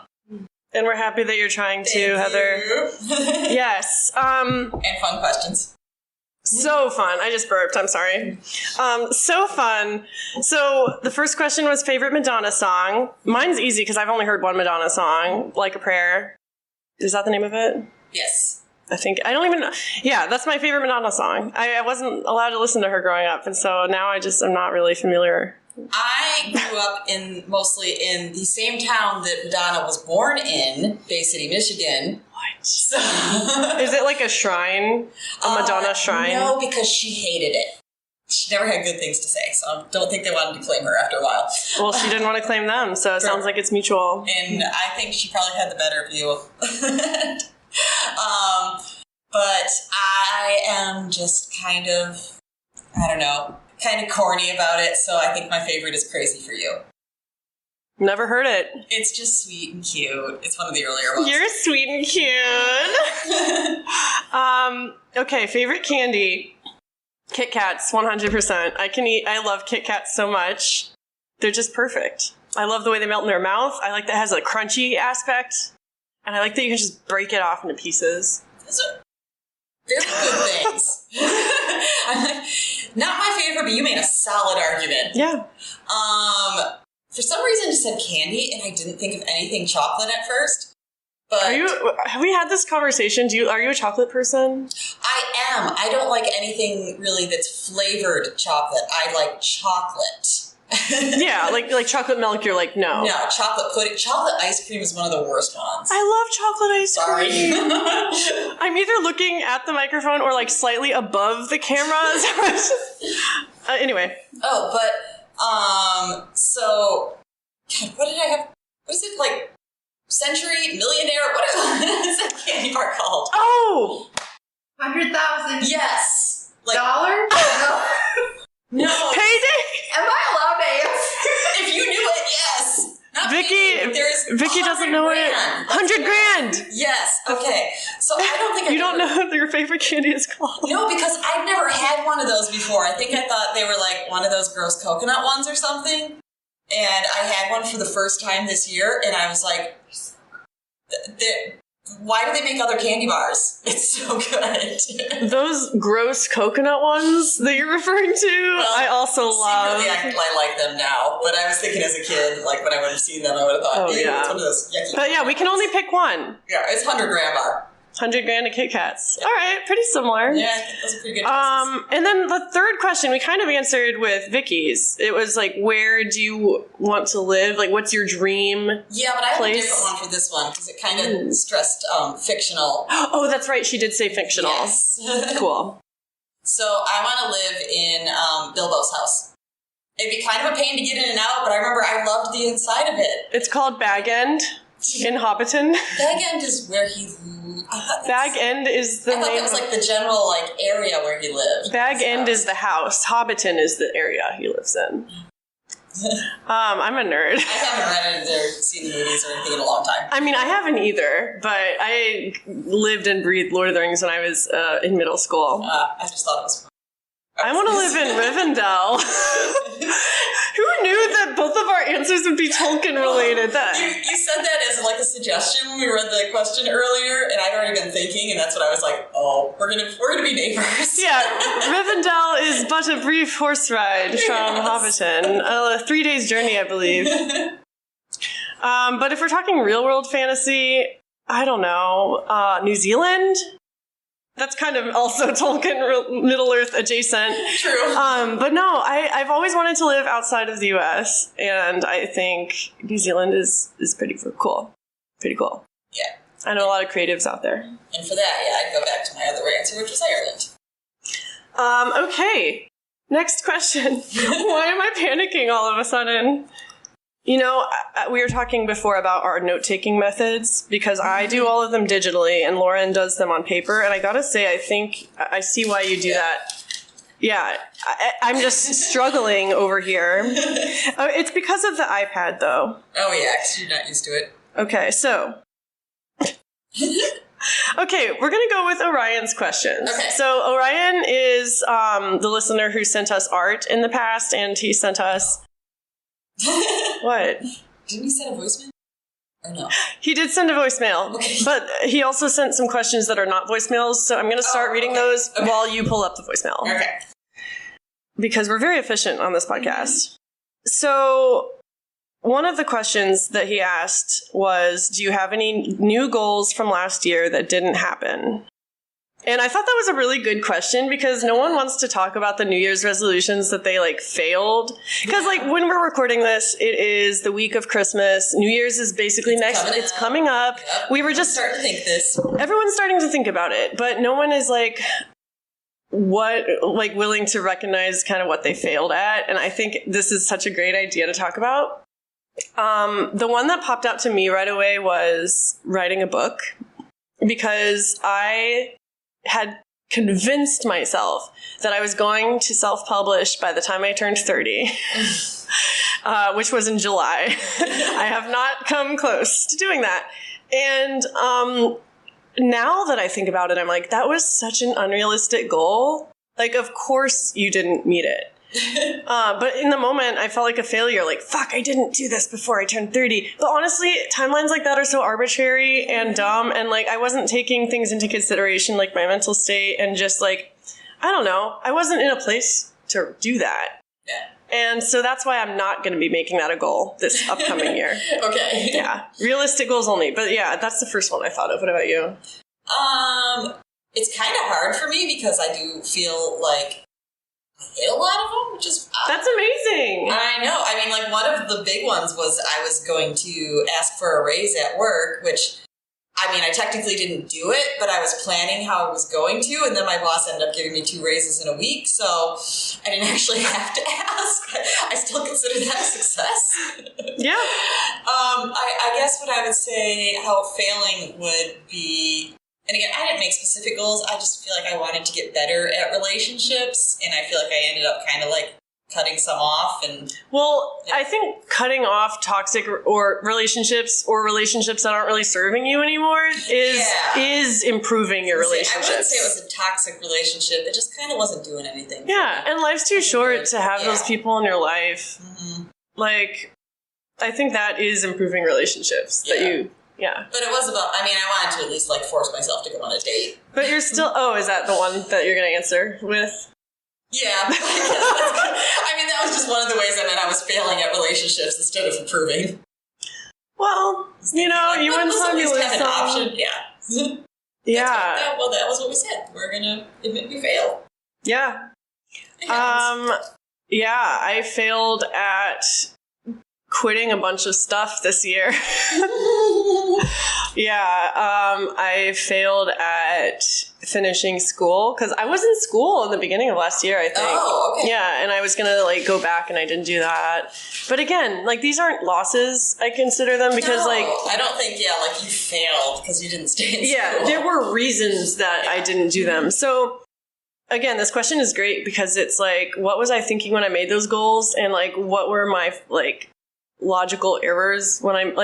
And we're happy that you're trying to, Heather. Yes. And fun questions. So fun. I just burped. I'm sorry. So fun. So the first question was favorite Madonna song. Mine's easy because I've only heard one Madonna song, Like a Prayer. Is that the name of it? Yes. I think. I don't even know. Yeah, that's my favorite Madonna song. I wasn't allowed to listen to her growing up, and so now I'm not really familiar. I grew up mostly in the same town that Madonna was born in, Bay City, Michigan. What? So is it like a shrine? A Madonna shrine? No, because she hated it. She never had good things to say, so I don't think they wanted to claim her after a while. Well, she didn't want to claim them, so it sounds like it's mutual. And I think she probably had the better view of it. But I am just kind of corny about it, so I think my favorite is Crazy for You. Never heard it. It's just sweet and cute. It's one of the earlier ones. You're sweet and cute. Okay, favorite candy. Kit Kats, 100%. I love Kit Kats so much. They're just perfect. I love the way they melt in their mouth. I like that it has a crunchy aspect. And I like that you can just break it off into pieces. They're good things. Not my favorite, but you made a solid argument. Yeah. For some reason, I just said candy, and I didn't think of anything chocolate at first. But have we had this conversation? Are you a chocolate person? I am. I don't like anything really that's flavored chocolate. I like chocolate. Yeah, like chocolate milk, you're like, no. No, chocolate pudding. Chocolate ice cream is one of the worst ones. I love chocolate ice cream. Sorry. I'm either looking at the microphone or like slightly above the camera. Anyway. Oh, but, so, God, what did I have? What is it, like, Century, Millionaire? What is that candy bar called? Oh! 100,000. Yes. Like, dollars? No. Payday? Am I allowed to answer? If you knew it, yes. Not Vicky doesn't know it. 100 grand. Yes. Okay. So I don't think you don't know what your favorite candy is called. No, because I've never had one of those before. I think I thought they were like one of those gross coconut ones or something. And I had one for the first time this year, and I was like, why do they make other candy bars? It's so good. Those gross coconut ones that you're referring to, well, I also love. Secretly, I like them now, but I was thinking as a kid, like when I would have seen them, I would have thought, it's one of those yucky. But yeah, we can only pick one. Yeah, it's 100 grand bar. 100 grand to Kit Kats. Yeah. All right, pretty similar. Yeah, I think those are pretty good choices. And then the third question we kind of answered with Vicky's. It was like, where do you want to live? Like, what's your dream Yeah, but I have place? a different one for this one because it kind of stressed fictional. Oh, that's right. She did say fictional. Yes. Cool. So I want to live in Bilbo's house. It'd be kind of a pain to get in and out, but I remember I loved the inside of it. It's called Bag End in Hobbiton. Bag End is where he Bag End is the name. I thought that was like the general area where he lived. Bag End is the house. Hobbiton is the area he lives in. I'm a nerd. I haven't read it or seen the movies or anything in a long time. I mean, I haven't either, but I lived and breathed Lord of the Rings when I was in middle school. I just thought it was fun. I want to live in Rivendell. Who knew that both of our answers would be Tolkien related? You said that as like a suggestion when we read the question earlier, and I'd already been thinking, and that's what I was like, oh, we're gonna be neighbors. Yeah, Rivendell is but a brief horse ride from Hobbiton. A 3 days journey, I believe. But if we're talking real world fantasy, I don't know. New Zealand? That's kind of also Tolkien Middle Earth adjacent. True. But no, I've always wanted to live outside of the US, and I think New Zealand is pretty cool. Pretty cool. Yeah. I know a lot of creatives out there. And for that, yeah, I'd go back to my other answer, which was Ireland. Okay. Next question. Why am I panicking all of a sudden? You know, we were talking before about our note-taking methods, because I do all of them digitally and Lauren does them on paper. And I gotta say, I think I see why you do that. Yeah, I'm just struggling over here. It's because of the iPad, though. Oh, yeah, because you're not used to it. Okay, so... Okay, we're going to go with Orion's questions. Okay. So Orion is the listener who sent us art in the past, and he sent us... What? Didn't he send a voicemail? Or no? He did send a voicemail, okay. But he also sent some questions that are not voicemails, so I'm going to start reading those while you pull up the voicemail. Okay. Because we're very efficient on this podcast. So... one of the questions that he asked was, do you have any new goals from last year that didn't happen? And I thought that was a really good question, because no one wants to talk about the New Year's resolutions that they failed. Because when we're recording this, it is the week of Christmas. New Year's is basically it's coming up. Yep. We were just starting to think this. Everyone's starting to think about it, but no one is willing to recognize kind of what they failed at. And I think this is such a great idea to talk about. The one that popped out to me right away was writing a book, because I had convinced myself that I was going to self-publish by the time I turned 30, which was in July. I have not come close to doing that. And now that I think about it, I'm like, that was such an unrealistic goal. Of course you didn't meet it. But in the moment, I felt like a failure. Fuck, I didn't do this before I turned 30. But honestly, timelines like that are so arbitrary and dumb. And I wasn't taking things into consideration, my mental state, and just I don't know. I wasn't in a place to do that. Yeah. And so that's why I'm not going to be making that a goal this upcoming year. Okay. Yeah. Realistic goals only. But yeah, that's the first one I thought of. What about you? It's kind of hard for me, because I do feel like I hit a lot of them, which is odd. That's amazing. I know. I mean, one of the big ones was I was going to ask for a raise at work, which, I technically didn't do it, but I was planning how I was going to, and then my boss ended up giving me 2 raises in a week, so I didn't actually have to ask. I still consider that a success. Yeah. I guess what I would say how failing would be... And again, I didn't make specific goals. I just feel like I wanted to get better at relationships, and I feel like I ended up kind of cutting some off. And I think cutting off toxic or relationships that aren't really serving you anymore is improving your relationships. I wouldn't say it was a toxic relationship. It just kind of wasn't doing anything. Yeah, and life's too short to have those people in your life. Mm-hmm. I think that is improving relationships that you. Yeah. But it was about, I wanted to at least force myself to go on a date. But you're still, is that the one that you're going to answer with? Yeah. That was just one of the ways I was failing at relationships instead of improving. Well, you win some, you lose some. Option. Yeah. Yeah. That was what we said. We're going to admit we failed. Yeah. Yeah, I failed at quitting a bunch of stuff this year. I failed at finishing school, because I was in school in the beginning of last year, I think. Oh, okay. Yeah, and I was going to go back, and I didn't do that. But again, these aren't losses, I consider them, because I don't think, you failed because you didn't stay in school. Yeah, there were reasons that I didn't do them. So again, this question is great, because it's what was I thinking when I made those goals, and what were my logical errors when I'm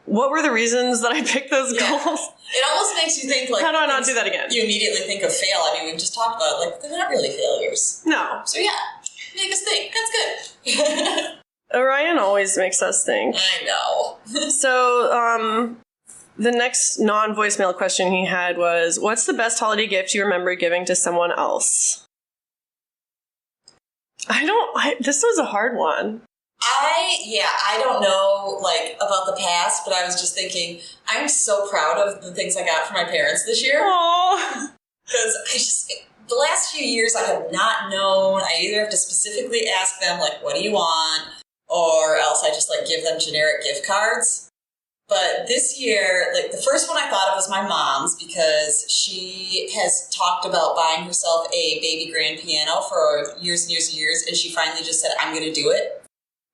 what were the reasons that I picked those goals? It almost makes you think, like... How do I not do that again? You immediately think of fail. I mean, we've just talked about it. Like, they're not really failures. No. So, yeah. Make us think. That's good. Orion always makes us think. I know. So, the next non-voicemail question he had was, what's the best holiday gift you remember giving to someone else? This was a hard one. I don't know, like, about the past, but I was just thinking, I'm so proud of the things I got for my parents this year. Aww. Because the last few years I have not known. I either have to specifically ask them, like, what do you want? Or else I just, like, give them generic gift cards. But this year, like, the first one I thought of was my mom's, because she has talked about buying herself a baby grand piano for years and years and years, and she finally just said, I'm going to do it.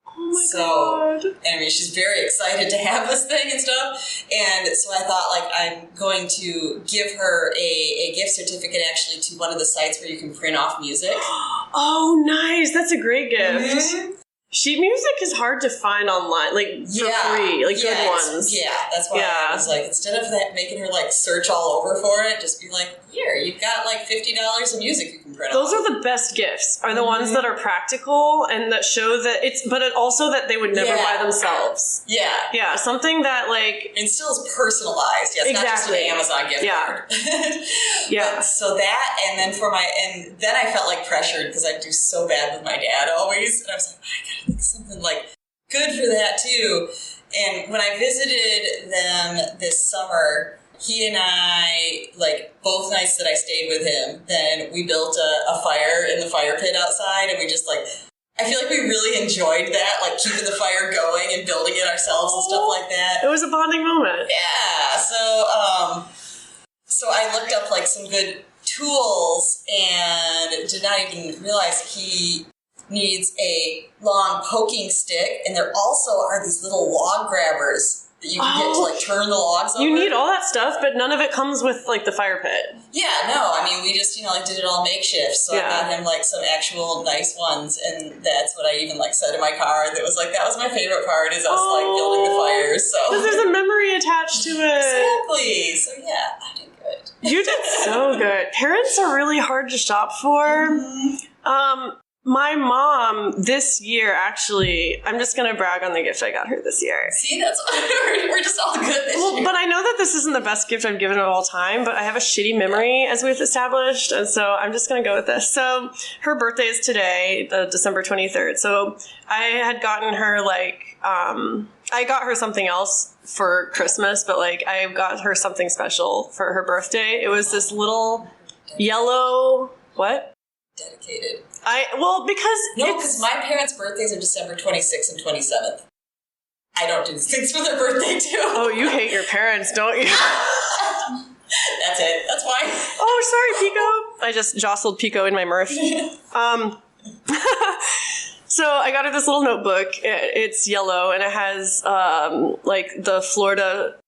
Oh my God. I mean, she's very excited to have this thing and stuff. And so I thought, like, I'm going to give her a gift certificate actually to one of the sites where you can print off music. Oh, nice. That's a great gift. Mm-hmm. Sheet music is hard to find online, like, for free, like, good ones. Yeah, that's why I was like, instead of that, making her, like, search all over for it, just be like, here, you've got, like, $50 of music you can print Those off. are the best gifts, are the ones that are practical and that show that but it also that they would never buy themselves. Yeah. Yeah, something that, like... And still is personalized. Yes, exactly. Not just an Amazon gift card. Yeah. But, so that, and then I felt, like, pressured because I do so bad with my dad always. And I was like, I gotta think of something, like, good for that, too. And when I visited them this summer, he and I, like, both nights that I stayed with him, then we built a fire in the fire pit outside, and we just, like, I feel like we really enjoyed that, like, keeping the fire going and building it ourselves and stuff like that. It was a bonding moment. Yeah, so I looked up, like, some good tools and did not even realize he needs a long poking stick, and there also are these little log grabbers that you can get to, like, turn the logs over. You need all that stuff, but none of it comes with, like, the fire pit. Yeah, no, I mean, we just, like, did it all makeshift, so I got him, like, some actual nice ones, and that's what I even, like, said in my card. That was, like, that was my favorite part, is us, like, building the fires, so. Because there's a memory attached to it. Exactly, so yeah, I did good. You did so good. Parents are really hard to shop for. Mm-hmm. My mom this year, actually, I'm just going to brag on the gift I got her this year. See, that's we're just all good this year. But I know that this isn't the best gift I've given of all time, but I have a shitty memory, as we've established, and so I'm just going to go with this. So her birthday is today, December 23rd. So I had gotten her, like, I got her something else for Christmas, but, like, I got her something special for her birthday. It was this little yellow... What? Dedicated. Because my parents' birthdays are December 26th and 27th. I don't do things for their birthday too. Oh, you hate your parents, don't you? That's it. That's why. Oh, sorry, Pico. I just jostled Pico in my mirth. So I got her this little notebook. It's yellow, and it has like the Florida.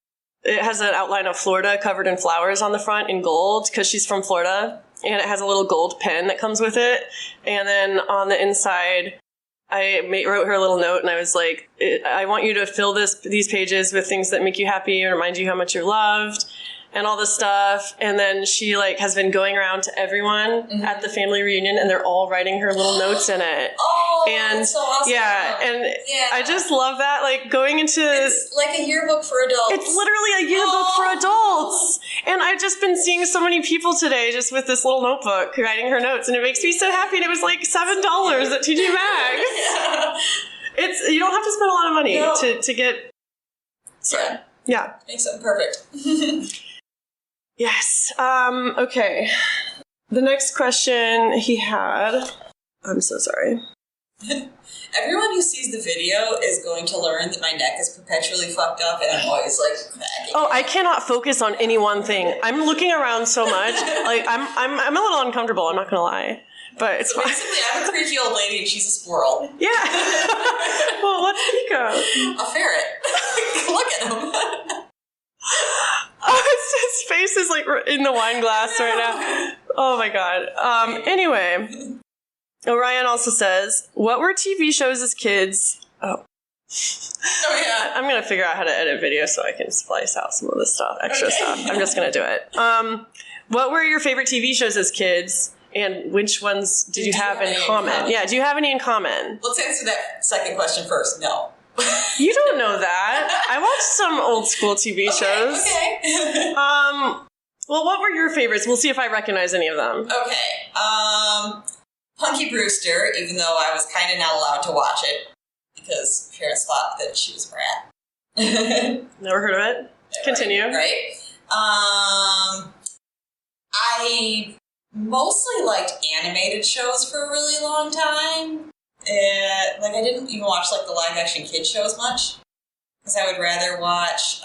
It has an outline of Florida covered in flowers on the front in gold because she's from Florida. And it has a little gold pen that comes with it. And then on the inside, I wrote her a little note, and I was like, I want you to fill these pages with things that make you happy and remind you how much you're loved and all this stuff. And then she, like, has been going around to everyone at the family reunion, and they're all writing her little notes in it. Oh, and that's so awesome. Yeah, and I just love that, like, going into... It's like a yearbook for adults. It's literally a yearbook for adults. And I've just been seeing so many people today just with this little notebook writing her notes, and it makes me so happy. And it was like $7 at TJ Maxx. It's you don't have to spend a lot of money to get... So, yeah. Makes it perfect. Yes. Okay. The next question he had... I'm so sorry. Everyone who sees the video is going to learn that my neck is perpetually fucked up, and I'm always, like, cracking. Oh, I cannot focus on any one thing. I'm looking around so much. Like, I'm a little uncomfortable, I'm not gonna lie. But it's fine. Basically, I'm a creepy old lady, and she's a squirrel. Yeah. Well, what's Pico? A ferret. Look at him. His face is, like, in the wine glass right now. Oh, my God. Anyway, Orion also says, what were TV shows as kids? Oh. Oh, yeah. I'm gonna figure out how to edit video so I can splice out some of the stuff, extra stuff. I'm just gonna do it. What were your favorite TV shows as kids, and which ones did you have in common? Yeah, do you have any in common? Let's answer that second question first. No. You don't know that. I watched some old school TV shows. Okay. Well, what were your favorites? We'll see if I recognize any of them. Okay. Punky Brewster, even though I was kind of not allowed to watch it because parents thought that she was a brat. Never heard of it. Continue. Right. I mostly liked animated shows for a really long time. I didn't even watch like the live action kid shows much because I would rather watch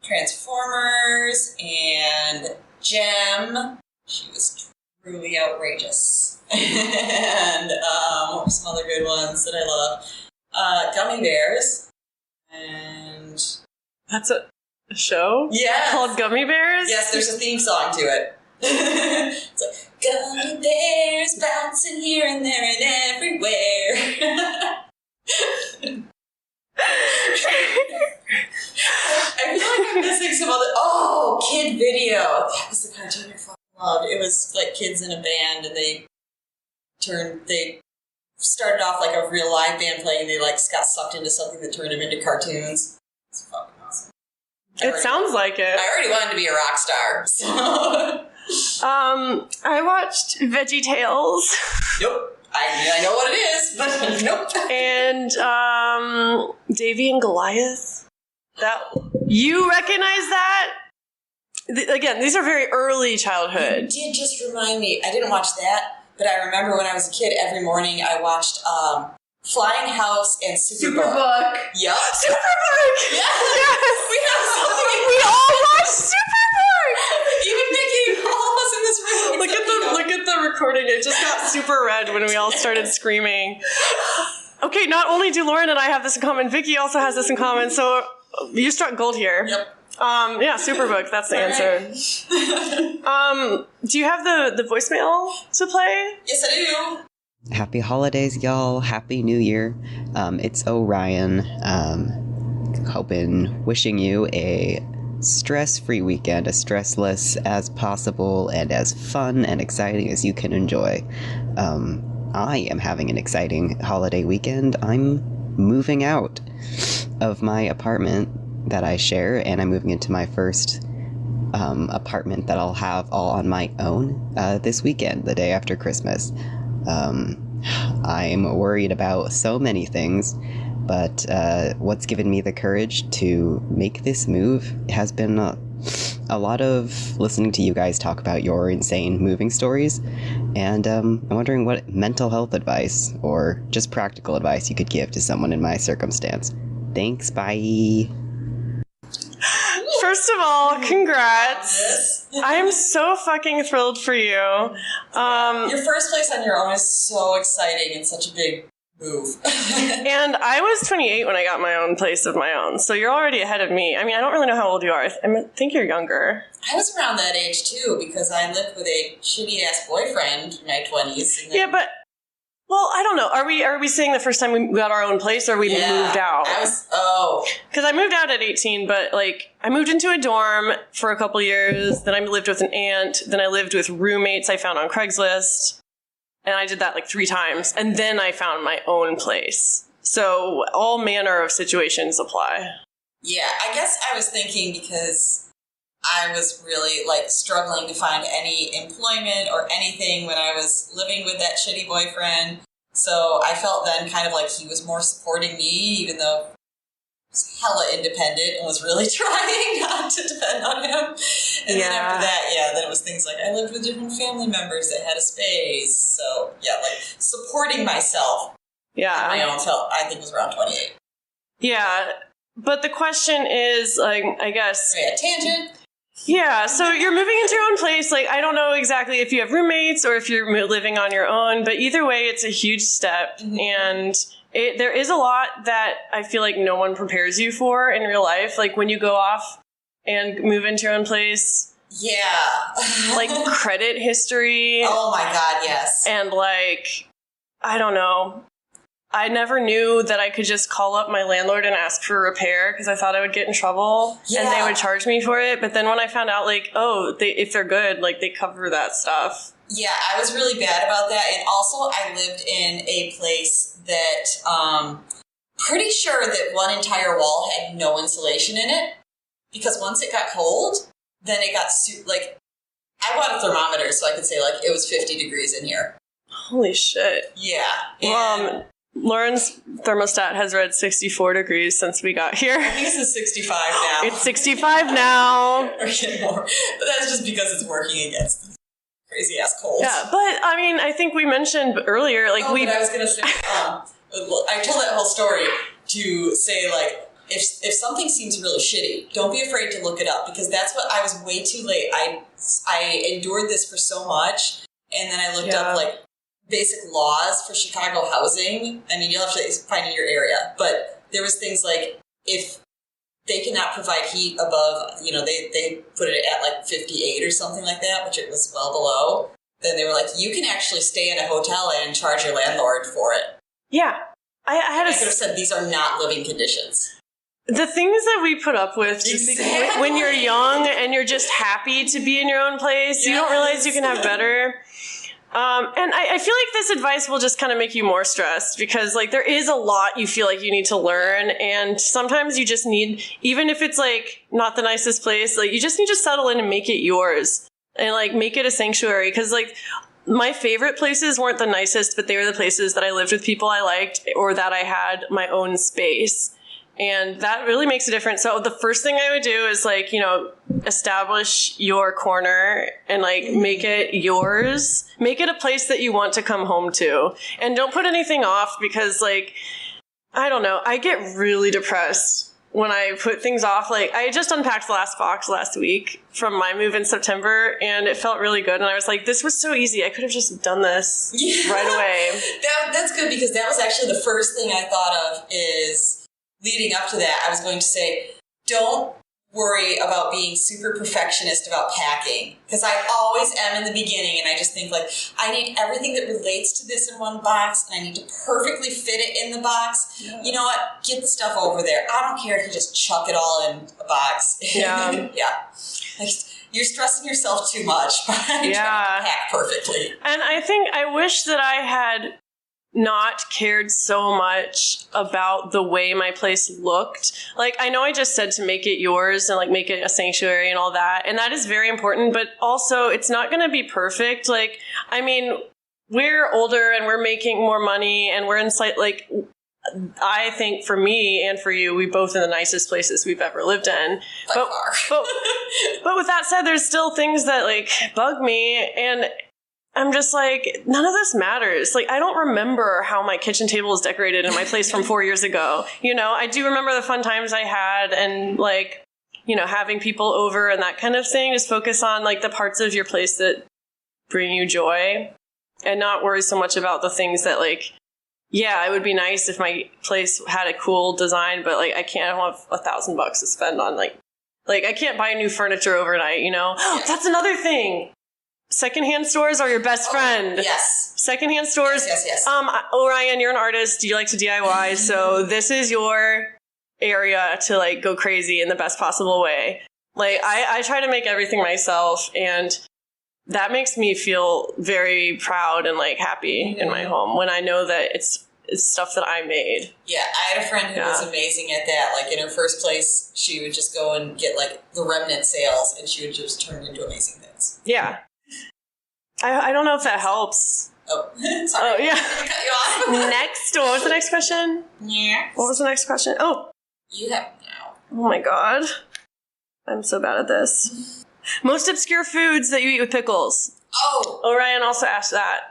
Transformers and Gem. She was truly outrageous. And what were some other good ones that I love? Gummy Bears. And That's a show? Yes. Called Gummy Bears? Yes, there's a theme song to it. It's like, gummy bears bouncing here and there and everywhere. I feel like I'm missing some other... Oh, Kid Video. That was the cartoon I fucking loved. It was like kids in a band, and they started off like a real live band playing, and they like got sucked into something that turned them into cartoons. It's fucking awesome. It sounds like it. I already wanted to be a rock star, so... I watched Veggie Tales. Nope. I know what it is, but nope. And Davy and Goliath. That you recognize that? Again, these are very early childhood. You did just remind me. I didn't watch that, but I remember when I was a kid, every morning I watched Flying House and Superbook. Yep. Superbook! Yes! We have something. We all watched Superbook! Even Nikki, all of us in this room. Look at the recording. It just got super red when we all started screaming. Okay, not only do Lauren and I have this in common, Vicky also has this in common, so you struck gold here. Yep. Yeah, Superbook, that's the answer. Do you have the voicemail to play? Yes, I do. Happy holidays, y'all. Happy New Year. It's Orion. Wishing you a stress-free weekend, as stressless as possible and as fun and exciting as you can enjoy. I am having an exciting holiday weekend. I'm moving out of my apartment that I share, and I'm moving into my first apartment that I'll have all on my own this weekend, the day after Christmas. I'm worried about so many things, but what's given me the courage to make this move has been a lot of listening to you guys talk about your insane moving stories, and I'm wondering what mental health advice or just practical advice you could give to someone in my circumstance. Thanks, bye! First of all, congrats. I am so fucking thrilled for you. Your first place on your own is so exciting and such a big move. And I was 28 when I got my own place of my own, so you're already ahead of me. I mean, I don't really know how old you are. I think you're younger. I was around that age too, because I lived with a shitty-ass boyfriend in my 20s. And then Yeah, but... Well, I don't know. Are we saying the first time we got our own place, or we moved out? Because I moved out at 18, but like I moved into a dorm for a couple years. Then I lived with an aunt. Then I lived with roommates I found on Craigslist, and I did that like 3 times. And then I found my own place. So all manner of situations apply. Yeah, I guess I was thinking because I was really like struggling to find any employment or anything when I was living with that shitty boyfriend. So I felt then kind of like he was more supporting me, even though he was hella independent and was really trying not to depend on him. And then after that, then it was things like I lived with different family members that had a space. So yeah, like supporting myself on my own till I think was around 28. Yeah, but the question is, like, I guess... Yeah, tangent. Yeah, so you're moving into your own place. Like, I don't know exactly if you have roommates or if you're living on your own, but either way, it's a huge step. Mm-hmm. And there is a lot that I feel like no one prepares you for in real life. Like, when you go off and move into your own place. Yeah. Like, credit history. Oh my God, yes. And, like, I don't know. I never knew that I could just call up my landlord and ask for a repair because I thought I would get in trouble and they would charge me for it. But then when I found out, like, if they're good, like, they cover that stuff. Yeah, I was really bad about that. And also, I lived in a place that, pretty sure that one entire wall had no insulation in it. Because once it got cold, then it got, I bought a thermometer so I could say, like, it was 50 degrees in here. Holy shit. Yeah. Lauren's thermostat has read 64 degrees since we got here. I think it's 65 now. It's 65 now. Or getting more. But that's just because it's working against the crazy ass cold. Yeah, but I mean, I think we mentioned earlier, like but I was gonna say, I told that whole story to say, like, if something seems really shitty, don't be afraid to look it up, because that's what I was way too late. I endured this for so much, and then I looked up like basic laws for Chicago housing. I mean, you'll have to find in your area, but there was things like if they cannot provide heat above, they put it at like 58 or something like that, which it was well below. Then they were like, you can actually stay in a hotel and charge your landlord for it. Yeah. I could have said these are not living conditions. The things that we put up with when you're young and you're just happy to be in your own place, you don't realize you can have better. And I feel like this advice will just kind of make you more stressed because, like, there is a lot you feel like you need to learn. And sometimes you just need, even if it's, like, not the nicest place, like, you just need to settle in and make it yours and, like, make it a sanctuary. Because, like, my favorite places weren't the nicest, but they were the places that I lived with people I liked or that I had my own space. And that really makes a difference. So the first thing I would do is, like, establish your corner and, like, make it yours. Make it a place that you want to come home to. And don't put anything off because, like, I don't know. I get really depressed when I put things off. Like, I just unpacked the last box last week from my move in September, and it felt really good. And I was like, this was so easy. I could have just done this right away. That's good, because that was actually the first thing I thought of is... Leading up to that, I was going to say, don't worry about being super perfectionist about packing. Because I always am in the beginning, and I just think, like, I need everything that relates to this in one box, and I need to perfectly fit it in the box. Yeah. You know what? Get the stuff over there. I don't care if you just chuck it all in a box. Yeah. Yeah. Like, you're stressing yourself too much by trying to pack perfectly. And I wish that I had not cared so much about the way my place looked. Like, I know I just said to make it yours and, like, make it a sanctuary and all that, and that is very important, but also it's not going to be perfect. Like, I mean, we're older and we're making more money and we're in like, I think for me and for you, we both in the nicest places we've ever lived in. But with that said, there's still things that, like, bug me, and I'm just like, none of this matters. Like, I don't remember how my kitchen table is decorated in my place from 4 years ago. I do remember the fun times I had and, like, having people over and that kind of thing. Just focus on, like, the parts of your place that bring you joy and not worry so much about the things that, like, yeah, it would be nice if my place had a cool design, but, like, I can't have $1,000 to spend on, like, I can't buy new furniture overnight, That's another thing. Secondhand stores are your best friend. Yes. Secondhand stores. Yes. Orion, you're an artist. You like to DIY. So this is your area to, like, go crazy in the best possible way. Like, I try to make everything myself, and that makes me feel very proud and, like, happy in my home when I know that it's stuff that I made. Yeah, I had a friend who was amazing at that. Like, in her first place, she would just go and get, like, the remnant sales, and she would just turn into amazing things. Yeah. I don't know if that helps. Oh, sorry. Oh, yeah. Did I cut you off? Next. What was the next question? Yeah. What was the next question? Oh. You have now. Oh my god. I'm so bad at this. Most obscure foods that you eat with pickles. Oh. Orion also asked that.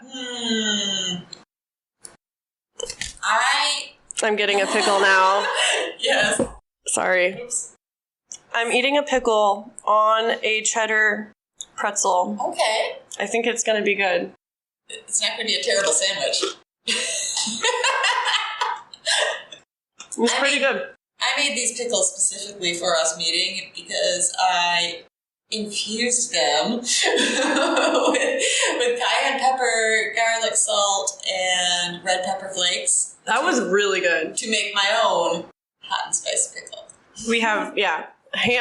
I'm getting a pickle now. Yes. Sorry. Oops. I'm eating a pickle on a cheddar pretzel. Okay. I think it's going to be good. It's not going to be a terrible sandwich. It's pretty good. I made these pickles specifically for us meeting because I infused them with cayenne pepper, garlic salt, and red pepper flakes. That was really good. to make my own hot and spicy pickle. We have,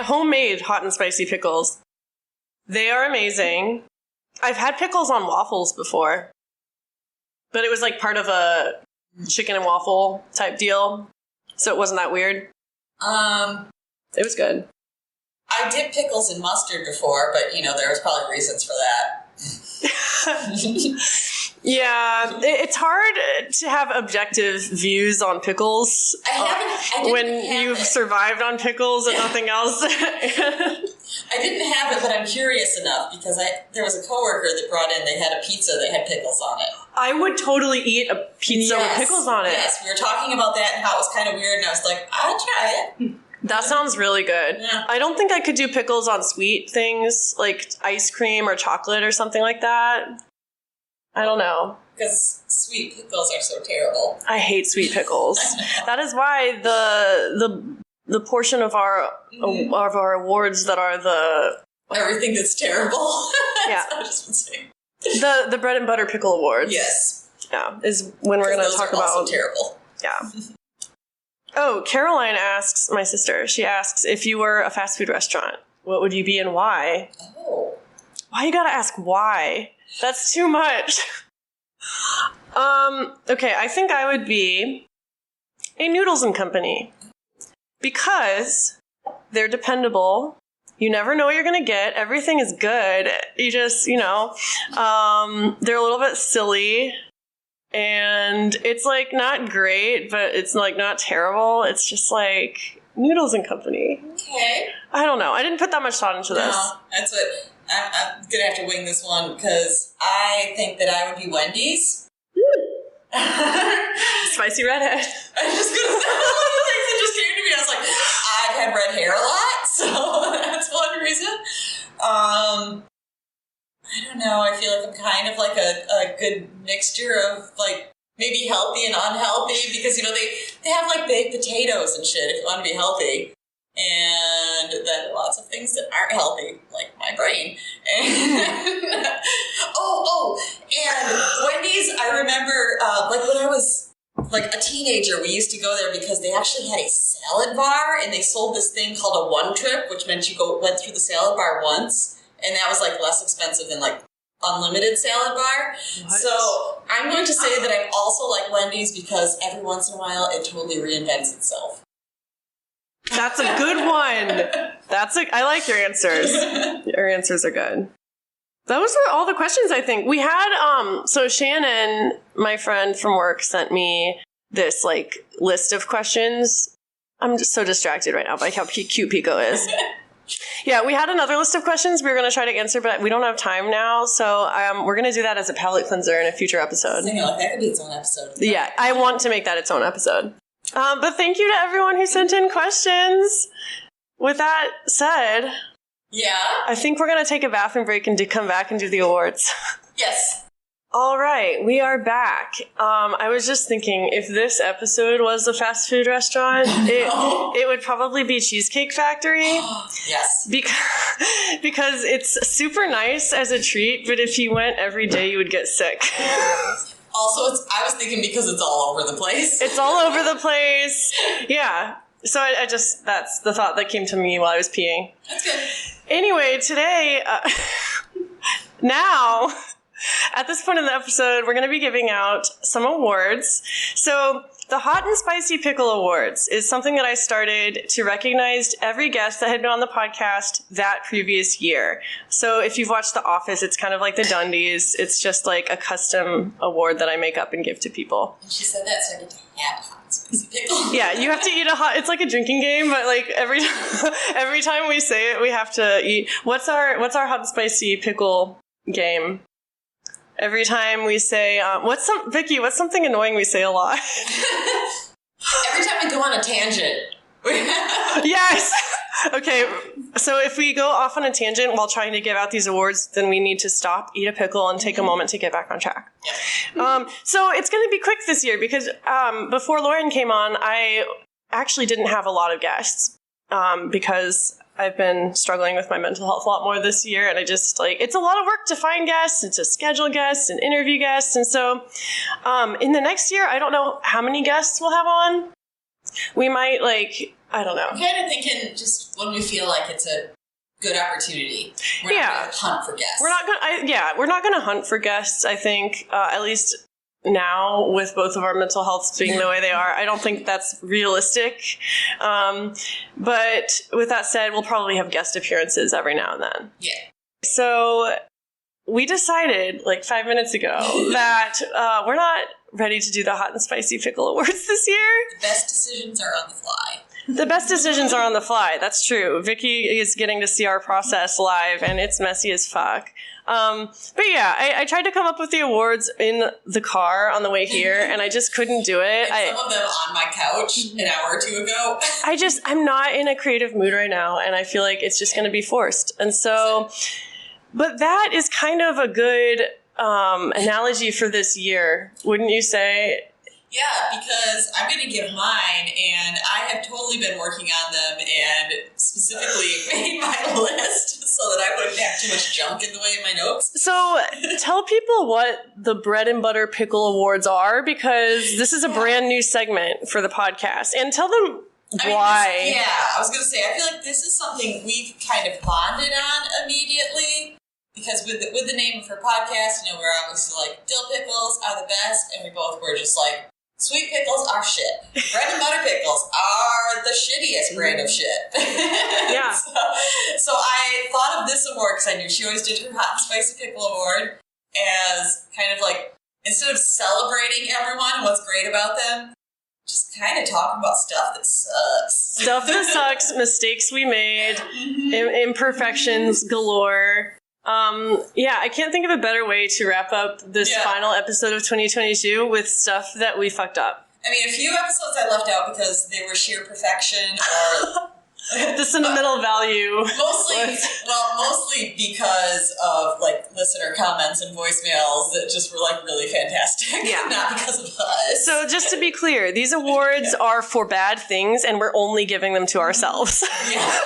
homemade hot and spicy pickles. They are amazing. I've had pickles on waffles before, but it was like part of a chicken and waffle type deal, so it wasn't that weird. It was good. I did pickles in mustard before, but there was probably reasons for that. Yeah, it's hard to have objective views on pickles when you've survived on pickles and nothing else. I didn't have it, but I'm curious enough because there was a coworker that brought in, they had a pizza that had pickles on it. I would totally eat a pizza with pickles on it. Yes, we were talking about that and how it was kind of weird, and I was like, I'll try it. That sounds really good. Yeah. I don't think I could do pickles on sweet things like ice cream or chocolate or something like that. I don't know. Because sweet pickles are so terrible. I hate sweet pickles. That is why the portion of our awards that are everything that's terrible. Yeah. That's what I just been saying. The bread and butter pickle awards. Yes. Yeah, is when we're going to talk about. Also terrible. Yeah. Oh, Caroline asks, my sister, she asks, if you were a fast food restaurant, what would you be and why? Oh. Why you gotta ask why? That's too much. Okay, I think I would be a Noodles and Company. Because they're dependable. You never know what you're gonna get. Everything is good. You just, they're a little bit silly. And it's like not great, but it's like not terrible. It's just like Noodles and Company. Okay. I don't know. I didn't put that much thought into this. No, that's what I'm gonna have to wing this one because I think that I would be Wendy's. Spicy redhead. I was just gonna say one of the things that just came to me. I was like, I've had red hair a lot, so that's one reason. I don't know. I feel like I'm kind of like a good mixture of like maybe healthy and unhealthy because they have like baked potatoes and shit if you want to be healthy, and then lots of things that aren't healthy like my brain. And and Wendy's. I remember like when I was like a teenager, we used to go there because they actually had a salad bar and they sold this thing called a one trip, which meant you went through the salad bar once. And that was like less expensive than like unlimited salad bar. What? So I'm going to say that I'm also like Wendy's because every once in a while it totally reinvents itself. That's a good one. I like your answers. Your answers are good. Those were all the questions, I think. We had, so Shannon, my friend from work, sent me this like list of questions. I'm just so distracted right now by how cute Pico is. Yeah, we had another list of questions we were going to try to answer, but we don't have time now, so we're going to do that as a palate cleanser in a future episode. Like that could be its own episode. Yeah, I want to make that its own episode. But thank you to everyone who sent in questions. With that said, yeah, I think we're going to take a bathroom break and come back and do the awards. Yes. All right, we are back. I was just thinking, if this episode was a fast food restaurant, it would probably be Cheesecake Factory. Yes. Because it's super nice as a treat, but if you went every day, you would get sick. Also, I was thinking because it's all over the place. It's all over the place. Yeah. So I just, that's the thought that came to me while I was peeing. That's good. Anyway, today, now... At this point in the episode, we're going to be giving out some awards. So the Hot and Spicy Pickle Awards is something that I started to recognize every guest that had been on the podcast that previous year. So if you've watched The Office, it's kind of like the Dundies. It's just like a custom award that I make up and give to people. And she said that so I get to have a hot and spicy pickle. Yeah, you have to eat it's like a drinking game, but like every time we say it, we have to eat. What's our Hot and Spicy Pickle game? Every time we say, Vicky, what's something annoying we say a lot? Every time we go on a tangent. Yes! Okay, so if we go off on a tangent while trying to give out these awards, then we need to stop, eat a pickle, and take a moment to get back on track. So it's going to be quick this year because before Lauren came on, I actually didn't have a lot of guests because I've been struggling with my mental health a lot more this year, and I just it's a lot of work to find guests and to schedule guests and interview guests. And so in the next year, I don't know how many guests we'll have on. We might I don't know. I'm kind of thinking just when we feel like it's a good opportunity. We're not going to hunt for guests. We're not going to hunt for guests, I think, at least now with both of our mental healths being the way they are. I don't think that's realistic. But with that said, we'll probably have guest appearances every now and then. Yeah. So we decided 5 minutes ago that we're not ready to do the Hot and Spicy Pickle Awards this year. The best decisions are on the fly. The best decisions are on the fly. That's true. Vicky is getting to see our process live, and it's messy as fuck. But yeah, I tried to come up with the awards in the car on the way here, and I just couldn't do it. Some of them on my couch an hour or two ago. I'm not in a creative mood right now, and I feel like it's just going to be forced. And so, but that is kind of a good analogy for this year, wouldn't you say? Yeah, because I'm going to give mine, and I have totally been working on them and specifically made my list so that I wouldn't have too much junk in the way of my notes. So tell people what the Bread and Butter Pickle Awards are, because this is a brand new segment for the podcast. And tell them why. I was going to say, I feel like this is something we've kind of bonded on immediately. Because with the name of her podcast, we're obviously dill pickles are the best, and we both were just sweet pickles are shit. Bread and butter pickles are the shittiest brand of shit. Yeah. So I thought of this award because I knew she always did her Hot and Spicy Pickle Award as kind of instead of celebrating everyone and what's great about them, just kind of talking about stuff that sucks. Stuff that sucks, mistakes we made, imperfections galore. I can't think of a better way to wrap up this final episode of 2022 with stuff that we fucked up. I mean, a few episodes I left out because they were sheer perfection or the sentimental value. Mostly because of listener comments and voicemails that just were really fantastic. Yeah. Not because of us. So just to be clear, these awards are for bad things, and we're only giving them to ourselves. Yeah.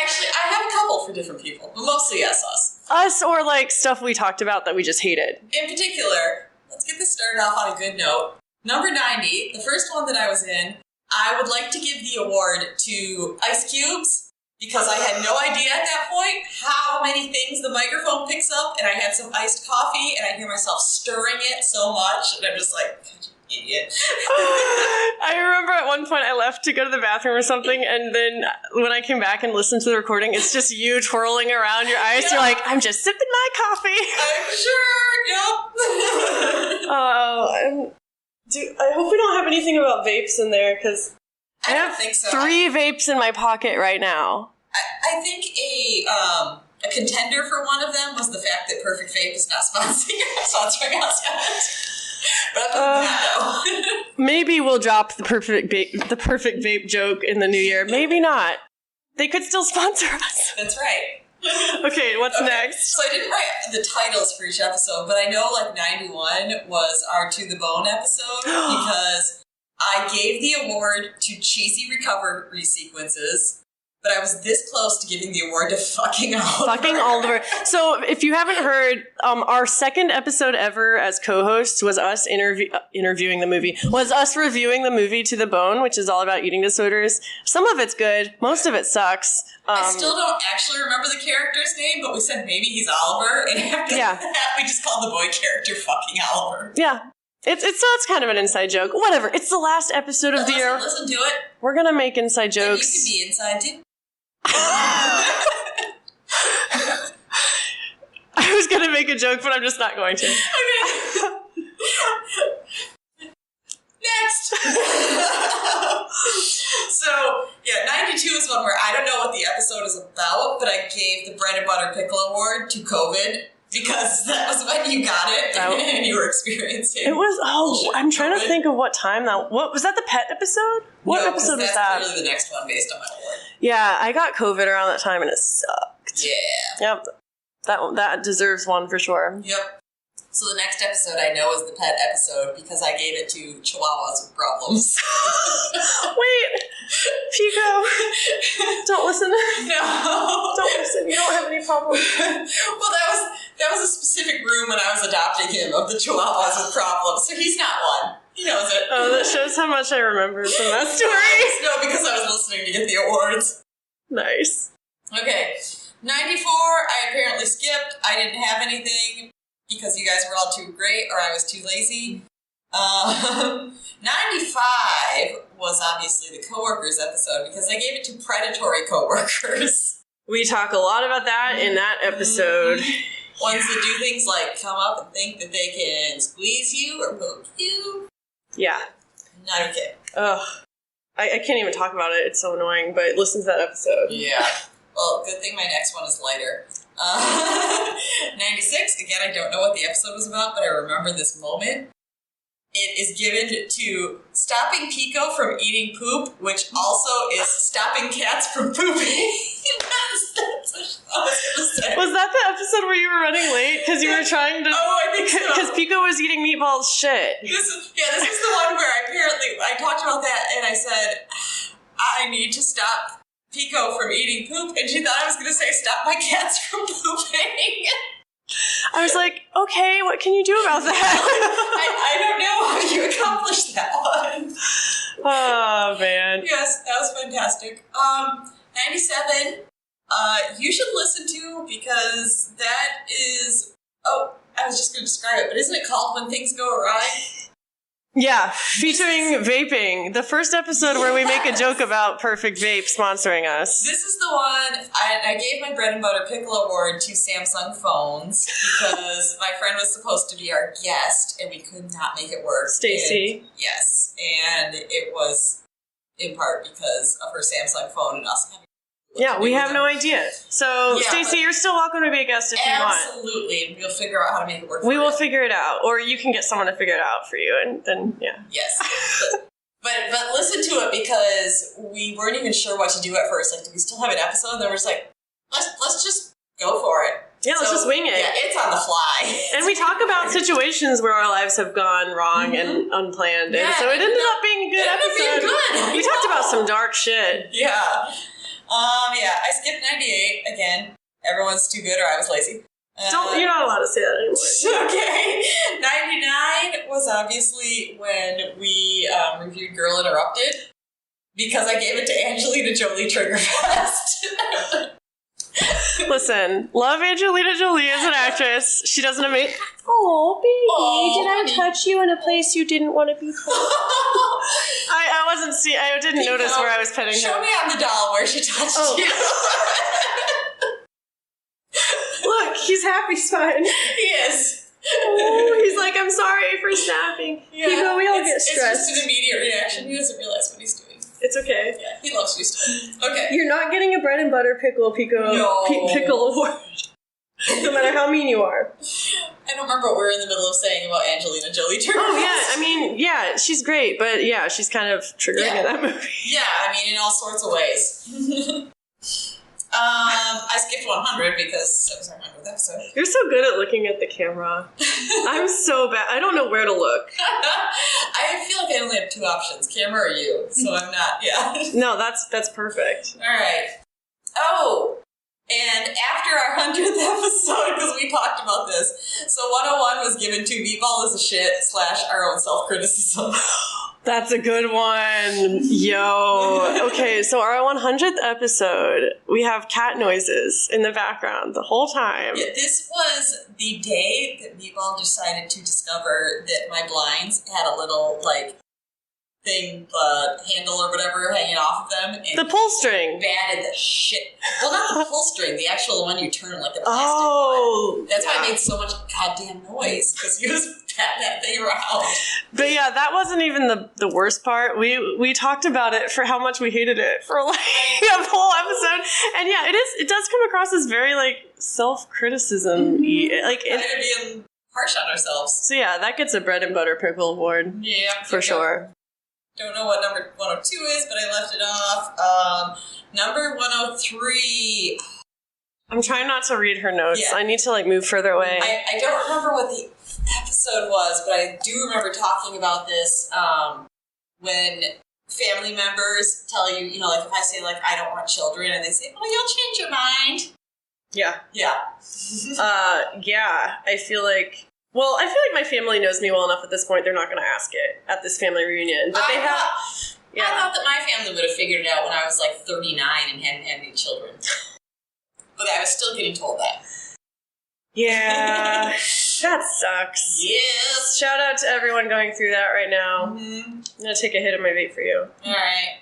Actually, I have a couple for different people, but mostly us. Us or stuff we talked about that we just hated. In particular, let's get this started off on a good note. Number 90, the first one that I was in, I would like to give the award to Ice Cubes because I had no idea at that point how many things the microphone picks up, and I had some iced coffee, and I hear myself stirring it so much, and I'm just God, you idiot. I remember at one point I left to go to the bathroom or something, and then when I came back and listened to the recording, it's just you twirling around your ice. You're like, I'm just sipping my coffee. I'm sure, yep. I hope we don't have anything about vapes in there, because I have think so. 3 vapes in my pocket right now. I think a contender for one of them was the fact that Perfect Vape is not sponsoring us yet. But other than that, though. Maybe we'll drop the perfect vape joke in the new year. Maybe not. They could still sponsor us. That's right. Okay, what's next? So I didn't write the titles for each episode, but I know 91 was our To The Bone episode because I gave the award to cheesy recovery sequences, but I was this close to giving the award to fucking Oliver. Fucking Oliver. So if you haven't heard, our second episode ever as co-hosts was us interviewing the movie. Was us reviewing the movie To The Bone, which is all about eating disorders. Some of it's good. Most of it sucks. I still don't actually remember the character's name, but we said maybe he's Oliver, and after that, we just called the boy character fucking Oliver. Yeah. It's kind of an inside joke. Whatever. It's the last episode of the year. Listen to it. We're gonna make inside jokes. And you can be inside too. I was gonna make a joke, but I'm just not going to. Okay. Next. So, 92 is one where I don't know what the episode is about, but I gave the Bread and Butter Pickle Award to COVID because that was when you got it and you were experiencing it. Was, I'm trying to think of what time that, what was that the pet episode? What episode was that? That's clearly the next one based on my award. Yeah, I got COVID around that time and it sucked. Yeah. Yep. That deserves one for sure. Yep. So the next episode I know is the pet episode because I gave it to Chihuahuas with Problems. Wait, Pico, don't listen. No. Don't listen. You don't have any problems. Well, that was a specific room when I was adopting him of the Chihuahuas with Problems. So he's not one. He knows it. Oh, that shows how much I remember from that story. No, because I was listening to get the awards. Nice. Okay. 94, I apparently skipped. I didn't have anything because you guys were all too great or I was too lazy. 95 was obviously the coworkers episode because I gave it to predatory coworkers. We talk a lot about that in that episode. Ones that do things like come up and think that they can squeeze you or poke you. Yeah. Not okay. Ugh. I can't even talk about it. It's so annoying, but listen to that episode. Yeah. Well, good thing my next one is lighter. 96, again, I don't know what the episode was about, but I remember this moment. It is given to stopping Pico from eating poop, which also is stopping cats from pooping. That's what I was going to say. Was that the episode where you were running late? Because you were trying to... Oh, I think so. Because Pico was eating meatballs shit. This is the one where I talked about that and I said, I need to stop Pico from eating poop, and she thought I was going to say, stop my cats from pooping. I was like, okay, what can you do about that? I don't know how you accomplished that one. Oh, man. Yes, that was fantastic. 97, you should listen to because that is, I was just going to describe it, but isn't it called When Things Go Awry? Yeah, featuring vaping. The first episode where we make a joke about Perfect Vape sponsoring us. This is the one, I gave my bread and butter pickle award to Samsung phones because my friend was supposed to be our guest and we could not make it work. Stacy. Yes, and it was in part because of her Samsung phone and us having Yeah, we have no idea. So, Yeah, Stacey, you're still welcome to be a guest if you want. absolutely, and we'll figure out how to make it work. We will you. figure it out, or you can get someone to figure it out for you, and then, yeah. Yes, but listen to it because we weren't even sure what to do at first. Like, do we still have an episode? And then we're just like, let's just go for it. Yeah, let's just wing it. Yeah, it's on the fly. And we talk about situations where our lives have gone wrong and unplanned, and so it ended up being a good episode. We talked about some dark shit. Yeah. I skipped 98 again. Everyone's too good, or I was lazy. You're not allowed to say that anymore. Okay. 99 was obviously when we reviewed Girl Interrupted because I gave it to Angelina Jolie Triggerfest. Listen, love Angelina Jolie as an actress. She does an amazing... Oh, baby, did honey. I touch you in a place you didn't want to be touched? I wasn't see. I didn't notice where I was petting Show her. me on the doll where she touched you. Look, he's happy, he's fine. He is. Oh, he's like, I'm sorry for snapping. Yeah, we all get It's stressed. just an immediate reaction. He doesn't realize what he's doing. It's okay. Yeah, he loves you still. Okay. You're not getting a bread and butter pickle No. pickle award. No matter how mean you are. I don't remember what we were in the middle of saying about Angelina Jolie Triggerfest. Oh, yeah. I mean, yeah, she's great, but yeah, she's kind of triggering in that movie. Yeah, I mean, in all sorts of ways. I skipped 100 because it was our 100th episode. You're so good at looking at the camera. I'm so bad. I don't know where to look. I feel like I only have two options, camera or you, so I'm not, No, that's perfect. All right. Oh, and after our 100th episode, because we talked about this, so 101 was given to Meatball as a shit / our own self-criticism. That's a good one. Yo. Okay, so our 100th episode, we have cat noises in the background the whole time. Yeah, this was the day that Meatball decided to discover that my blinds had a little, thing, handle or whatever hanging off of them. And The pull string. batted the shit. Well, not the pull string, the actual one you turn like the plastic Oh. one. That's why it made so much goddamn noise, because he was patting that thing around. But yeah, that wasn't even the worst part. We talked about it for how much we hated it for like a whole episode. And yeah, it does come across as very self-criticism-y. Kind of being harsh on ourselves. So yeah, that gets a bread and butter pickle award. Yeah. For sure. Don't know what number 102 is, but I left it off. Number 103. I'm trying not to read her notes. Yeah. I need to move further away. I don't remember what the episode was, but I do remember talking about this when family members tell you, you know, like if I say like I don't want children, and they say, "Oh, you'll change your mind." Yeah. Yeah. Yeah. I feel like my family knows me well enough at this point. They're not going to ask it at this family reunion, but they have. Yeah. I thought that my family would have figured it out when I was like 39 and hadn't had any children, but I was still getting told that. Yeah, that sucks. Yes. Shout out to everyone going through that right now. Mm-hmm. I'm gonna take a hit of my vape for you. All right.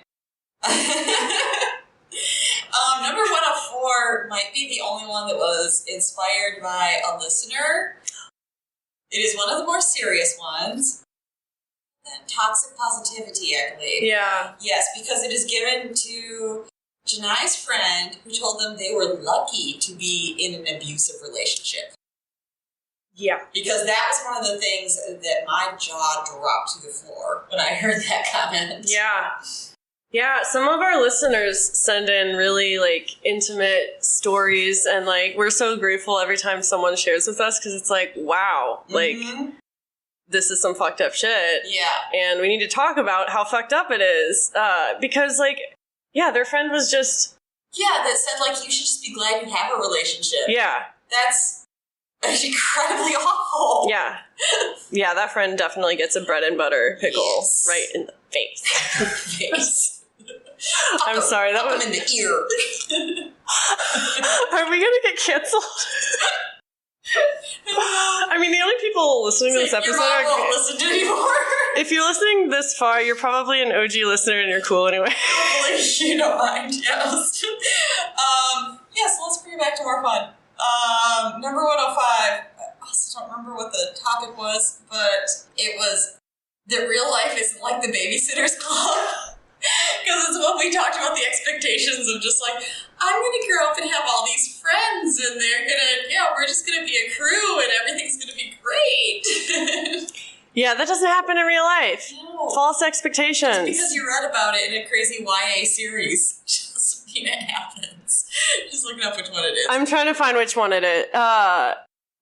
Number 104 might be the only one that was inspired by a listener. It is one of the more serious ones. Toxic positivity, I believe. Yeah. Yes, because it is given to Janai's friend who told them they were lucky to be in an abusive relationship. Yeah. Because that was one of the things that my jaw dropped to the floor when I heard that comment. Yeah. Yeah, some of our listeners send in really, like, intimate stories, and, like, we're so grateful every time someone shares with us, because it's like, wow, like, this is some fucked up shit. Yeah. And we need to talk about how fucked up it is. Because, like, yeah, their friend was just... Yeah, that said, like, you should just be glad you have a relationship. Yeah. That's incredibly awful. Yeah. Yeah, that friend definitely gets a bread and butter pickle right in the face. Face. I'm sorry, that was... in the ear. Are we gonna get canceled? I mean, the only people listening to this episode Your mom are... won't listen to anymore. If you're listening this far, you're probably an OG listener and you're cool anyway. Hopefully you don't mind, yes. Yeah, so let's bring it back to more fun. Number 105, I also don't remember what the topic was, but it was that real life isn't like the Babysitter's Club. Because it's what we talked about, the expectations of just like, I'm going to grow up and have all these friends, and they're going to, we're just going to be a crew, and everything's going to be great. Yeah, that doesn't happen in real life. No. False expectations. Just because you read about it in a crazy YA series doesn't mean it happens. Just looking up which one it is. I'm trying to find which one it is.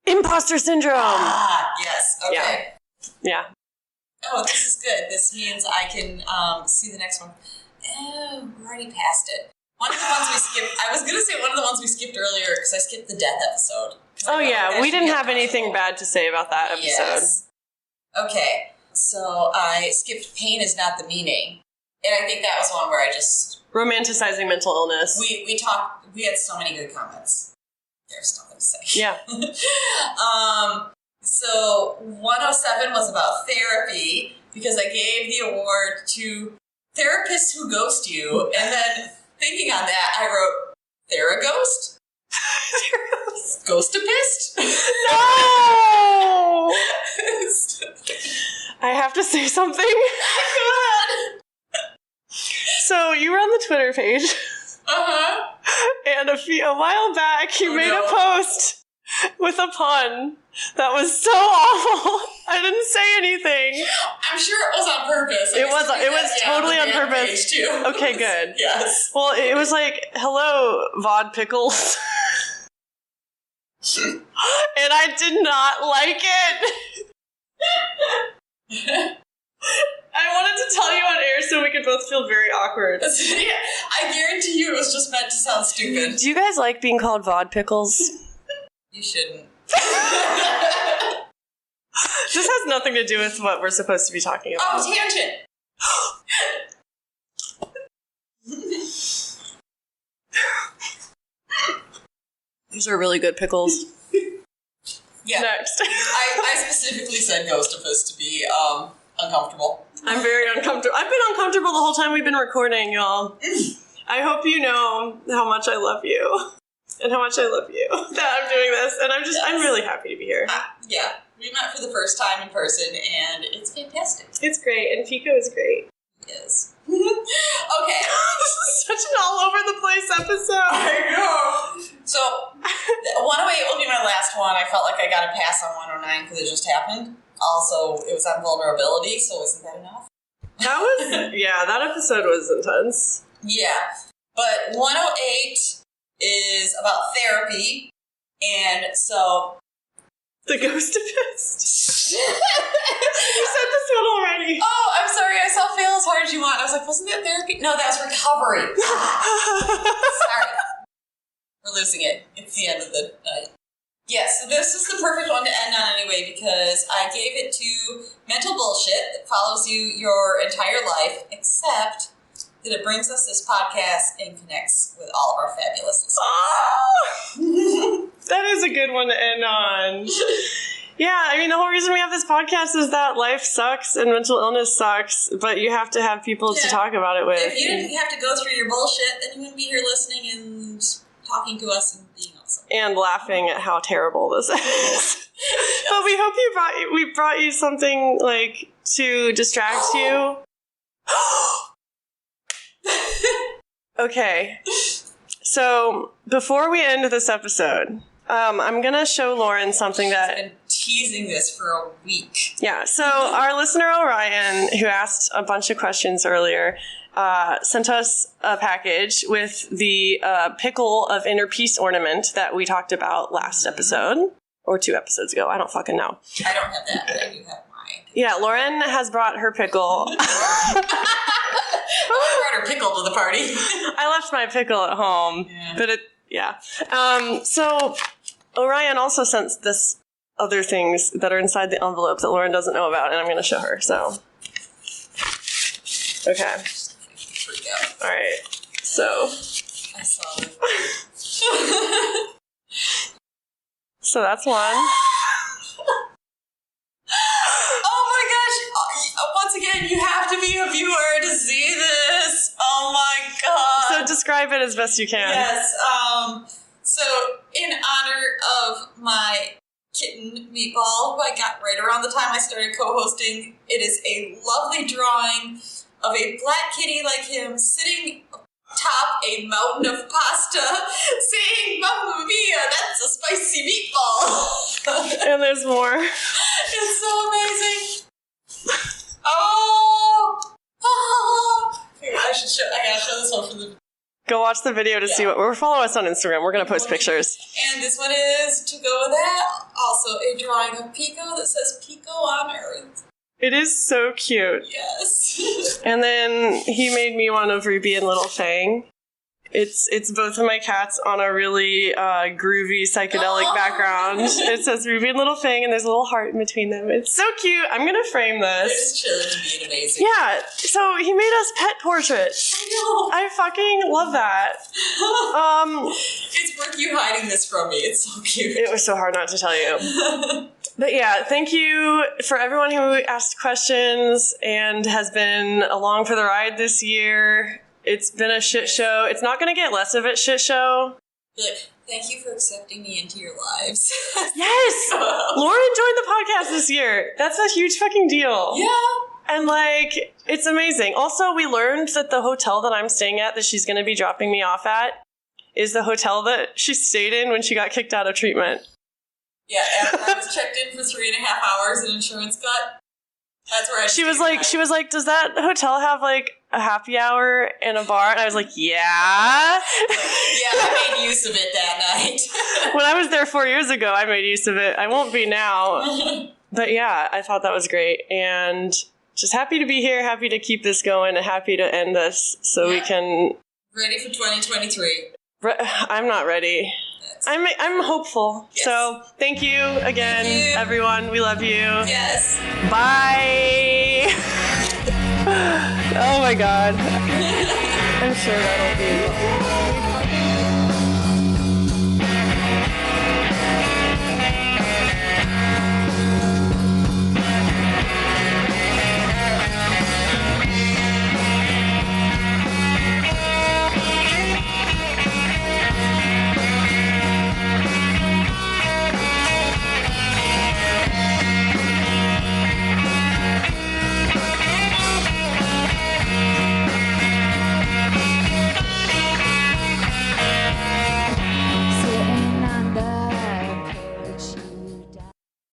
Imposter syndrome. Ah, yes. Okay. Yeah. Oh, this is good. This means I can see the next one. Oh, we're already past it. One of the ones we skipped, I was going to say one of the ones we skipped earlier because I skipped the death episode. Oh, yeah. We didn't have anything bad to say about that episode. Yes. Okay. So I skipped pain is not the meaning. And I think that was one where I just... Romanticizing mental illness. We talked, we had so many good comments. There's nothing to say. Yeah. So 107 was about therapy because I gave the award to therapists who ghost you, and then thinking on that, I wrote Theraghost? Ghostapist? No! I have to say something. Go ahead. So you were on the Twitter page. Uh-huh. And a while back, you made a post with a pun that was so awful. I didn't say anything. I'm sure it was on purpose. It was totally on purpose. Too. Okay, good. Yes. Well, it was like, hello, Vod Pickles. And I did not like it. I wanted to tell you on air so we could both feel very awkward. Yeah, I guarantee you it was just meant to sound stupid. Do you guys like being called Vod Pickles? You shouldn't. This has nothing to do with what we're supposed to be talking about. Oh, tangent! These are really good pickles. Yeah. Next. I specifically said Ghostapist to be uncomfortable. I'm very uncomfortable. I've been uncomfortable the whole time we've been recording, y'all. I hope you know how much I love you. And how much I love you that I'm doing this. And I'm really happy to be here. Yeah. We met for the first time in person, and it's fantastic. It's great, and Pico is great. It is. Okay. This is such an all-over-the-place episode. I know. So, 108 will be my last one. I felt like I got a pass on 109 because it just happened. Also, it was on vulnerability, so isn't that enough? That was, yeah, that episode was intense. Yeah. But 108 is about therapy, and so The ghostifist. You said this one already. Oh, I'm sorry. I saw fail as hard as you want. I was like, wasn't that therapy? No, that's recovery. Sorry. We're losing it. It's the end of the night. Yes, so this is the perfect one to end on anyway, because I gave it to mental bullshit that follows you your entire life, except that it brings us this podcast and connects with all of our fabulous listeners. Oh! That is a good one to end on. Yeah, I mean, the whole reason we have this podcast is that life sucks and mental illness sucks, but you have to have people to talk about it with. If you didn't have to go through your bullshit, then you wouldn't be here listening and talking to us and being awesome. And laughing at how terrible this is. But we hope we brought you something, like, to distract you. Okay. So, before we end this episode, I'm going to show Lauren something that... I've been teasing this for a week. Yeah, so our listener Orion, who asked a bunch of questions earlier, sent us a package with the pickle of inner peace ornament that we talked about last episode, or 2 episodes ago. I don't fucking know. I don't have that, but I do have mine. Yeah, Lauren has brought her pickle. I brought her pickle to the party. I left my pickle at home, but so Orion also sent this other things that are inside the envelope that Lauren doesn't know about, and I'm going to show her, so. Okay. All right. So. I saw it. So that's one. Oh my gosh. Once again, you have to be a viewer to see this. Oh my god. So describe it as best you can. Yes. So in honor of my kitten, Meatball, who I got right around the time I started co-hosting, it is a lovely drawing of a black kitty like him sitting atop a mountain of pasta saying, "Mamma mia, that's a spicy meatball." And there's more. It's so amazing. Oh. Here, I gotta show this one for the... Go watch the video to see what... Or follow us on Instagram. We're going to post pictures. And this one is, to go with that, also a drawing of Pico that says Pico on Earth. It is so cute. Yes. And then he made me one of Ruby and Little Fang. It's both of my cats on a really groovy psychedelic background. It says Ruby and Little Fang, and there's a little heart in between them. It's so cute. I'm gonna frame this. It's chilling and being amazing. Yeah. So he made us pet portraits. I know. I fucking love that. It's worth you hiding this from me. It's so cute. It was so hard not to tell you. But yeah, thank you for everyone who asked questions and has been along for the ride this year. It's been a shit show. It's not going to get less of a shit show. Like, thank you for accepting me into your lives. Yes! Lauren joined the podcast this year. That's a huge fucking deal. Yeah. And, like, it's amazing. Also, we learned that the hotel that I'm staying at that she's going to be dropping me off at is the hotel that she stayed in when she got kicked out of treatment. Yeah, after I was checked in for 3.5 hours and insurance cut, that's where She was like, does that hotel have, like, a happy hour and a bar? And I was like, yeah. Yeah, I made use of it that night. When I was there 4 years ago, I made use of it. I won't be now. But yeah, I thought that was great. And just happy to be here, happy to keep this going, and happy to end this so we can... Ready for 2023. I'm not ready. I'm hopeful. Yes. So thank you again, everyone. We love you. Yes. Bye. Oh my God. I'm sure that'll be...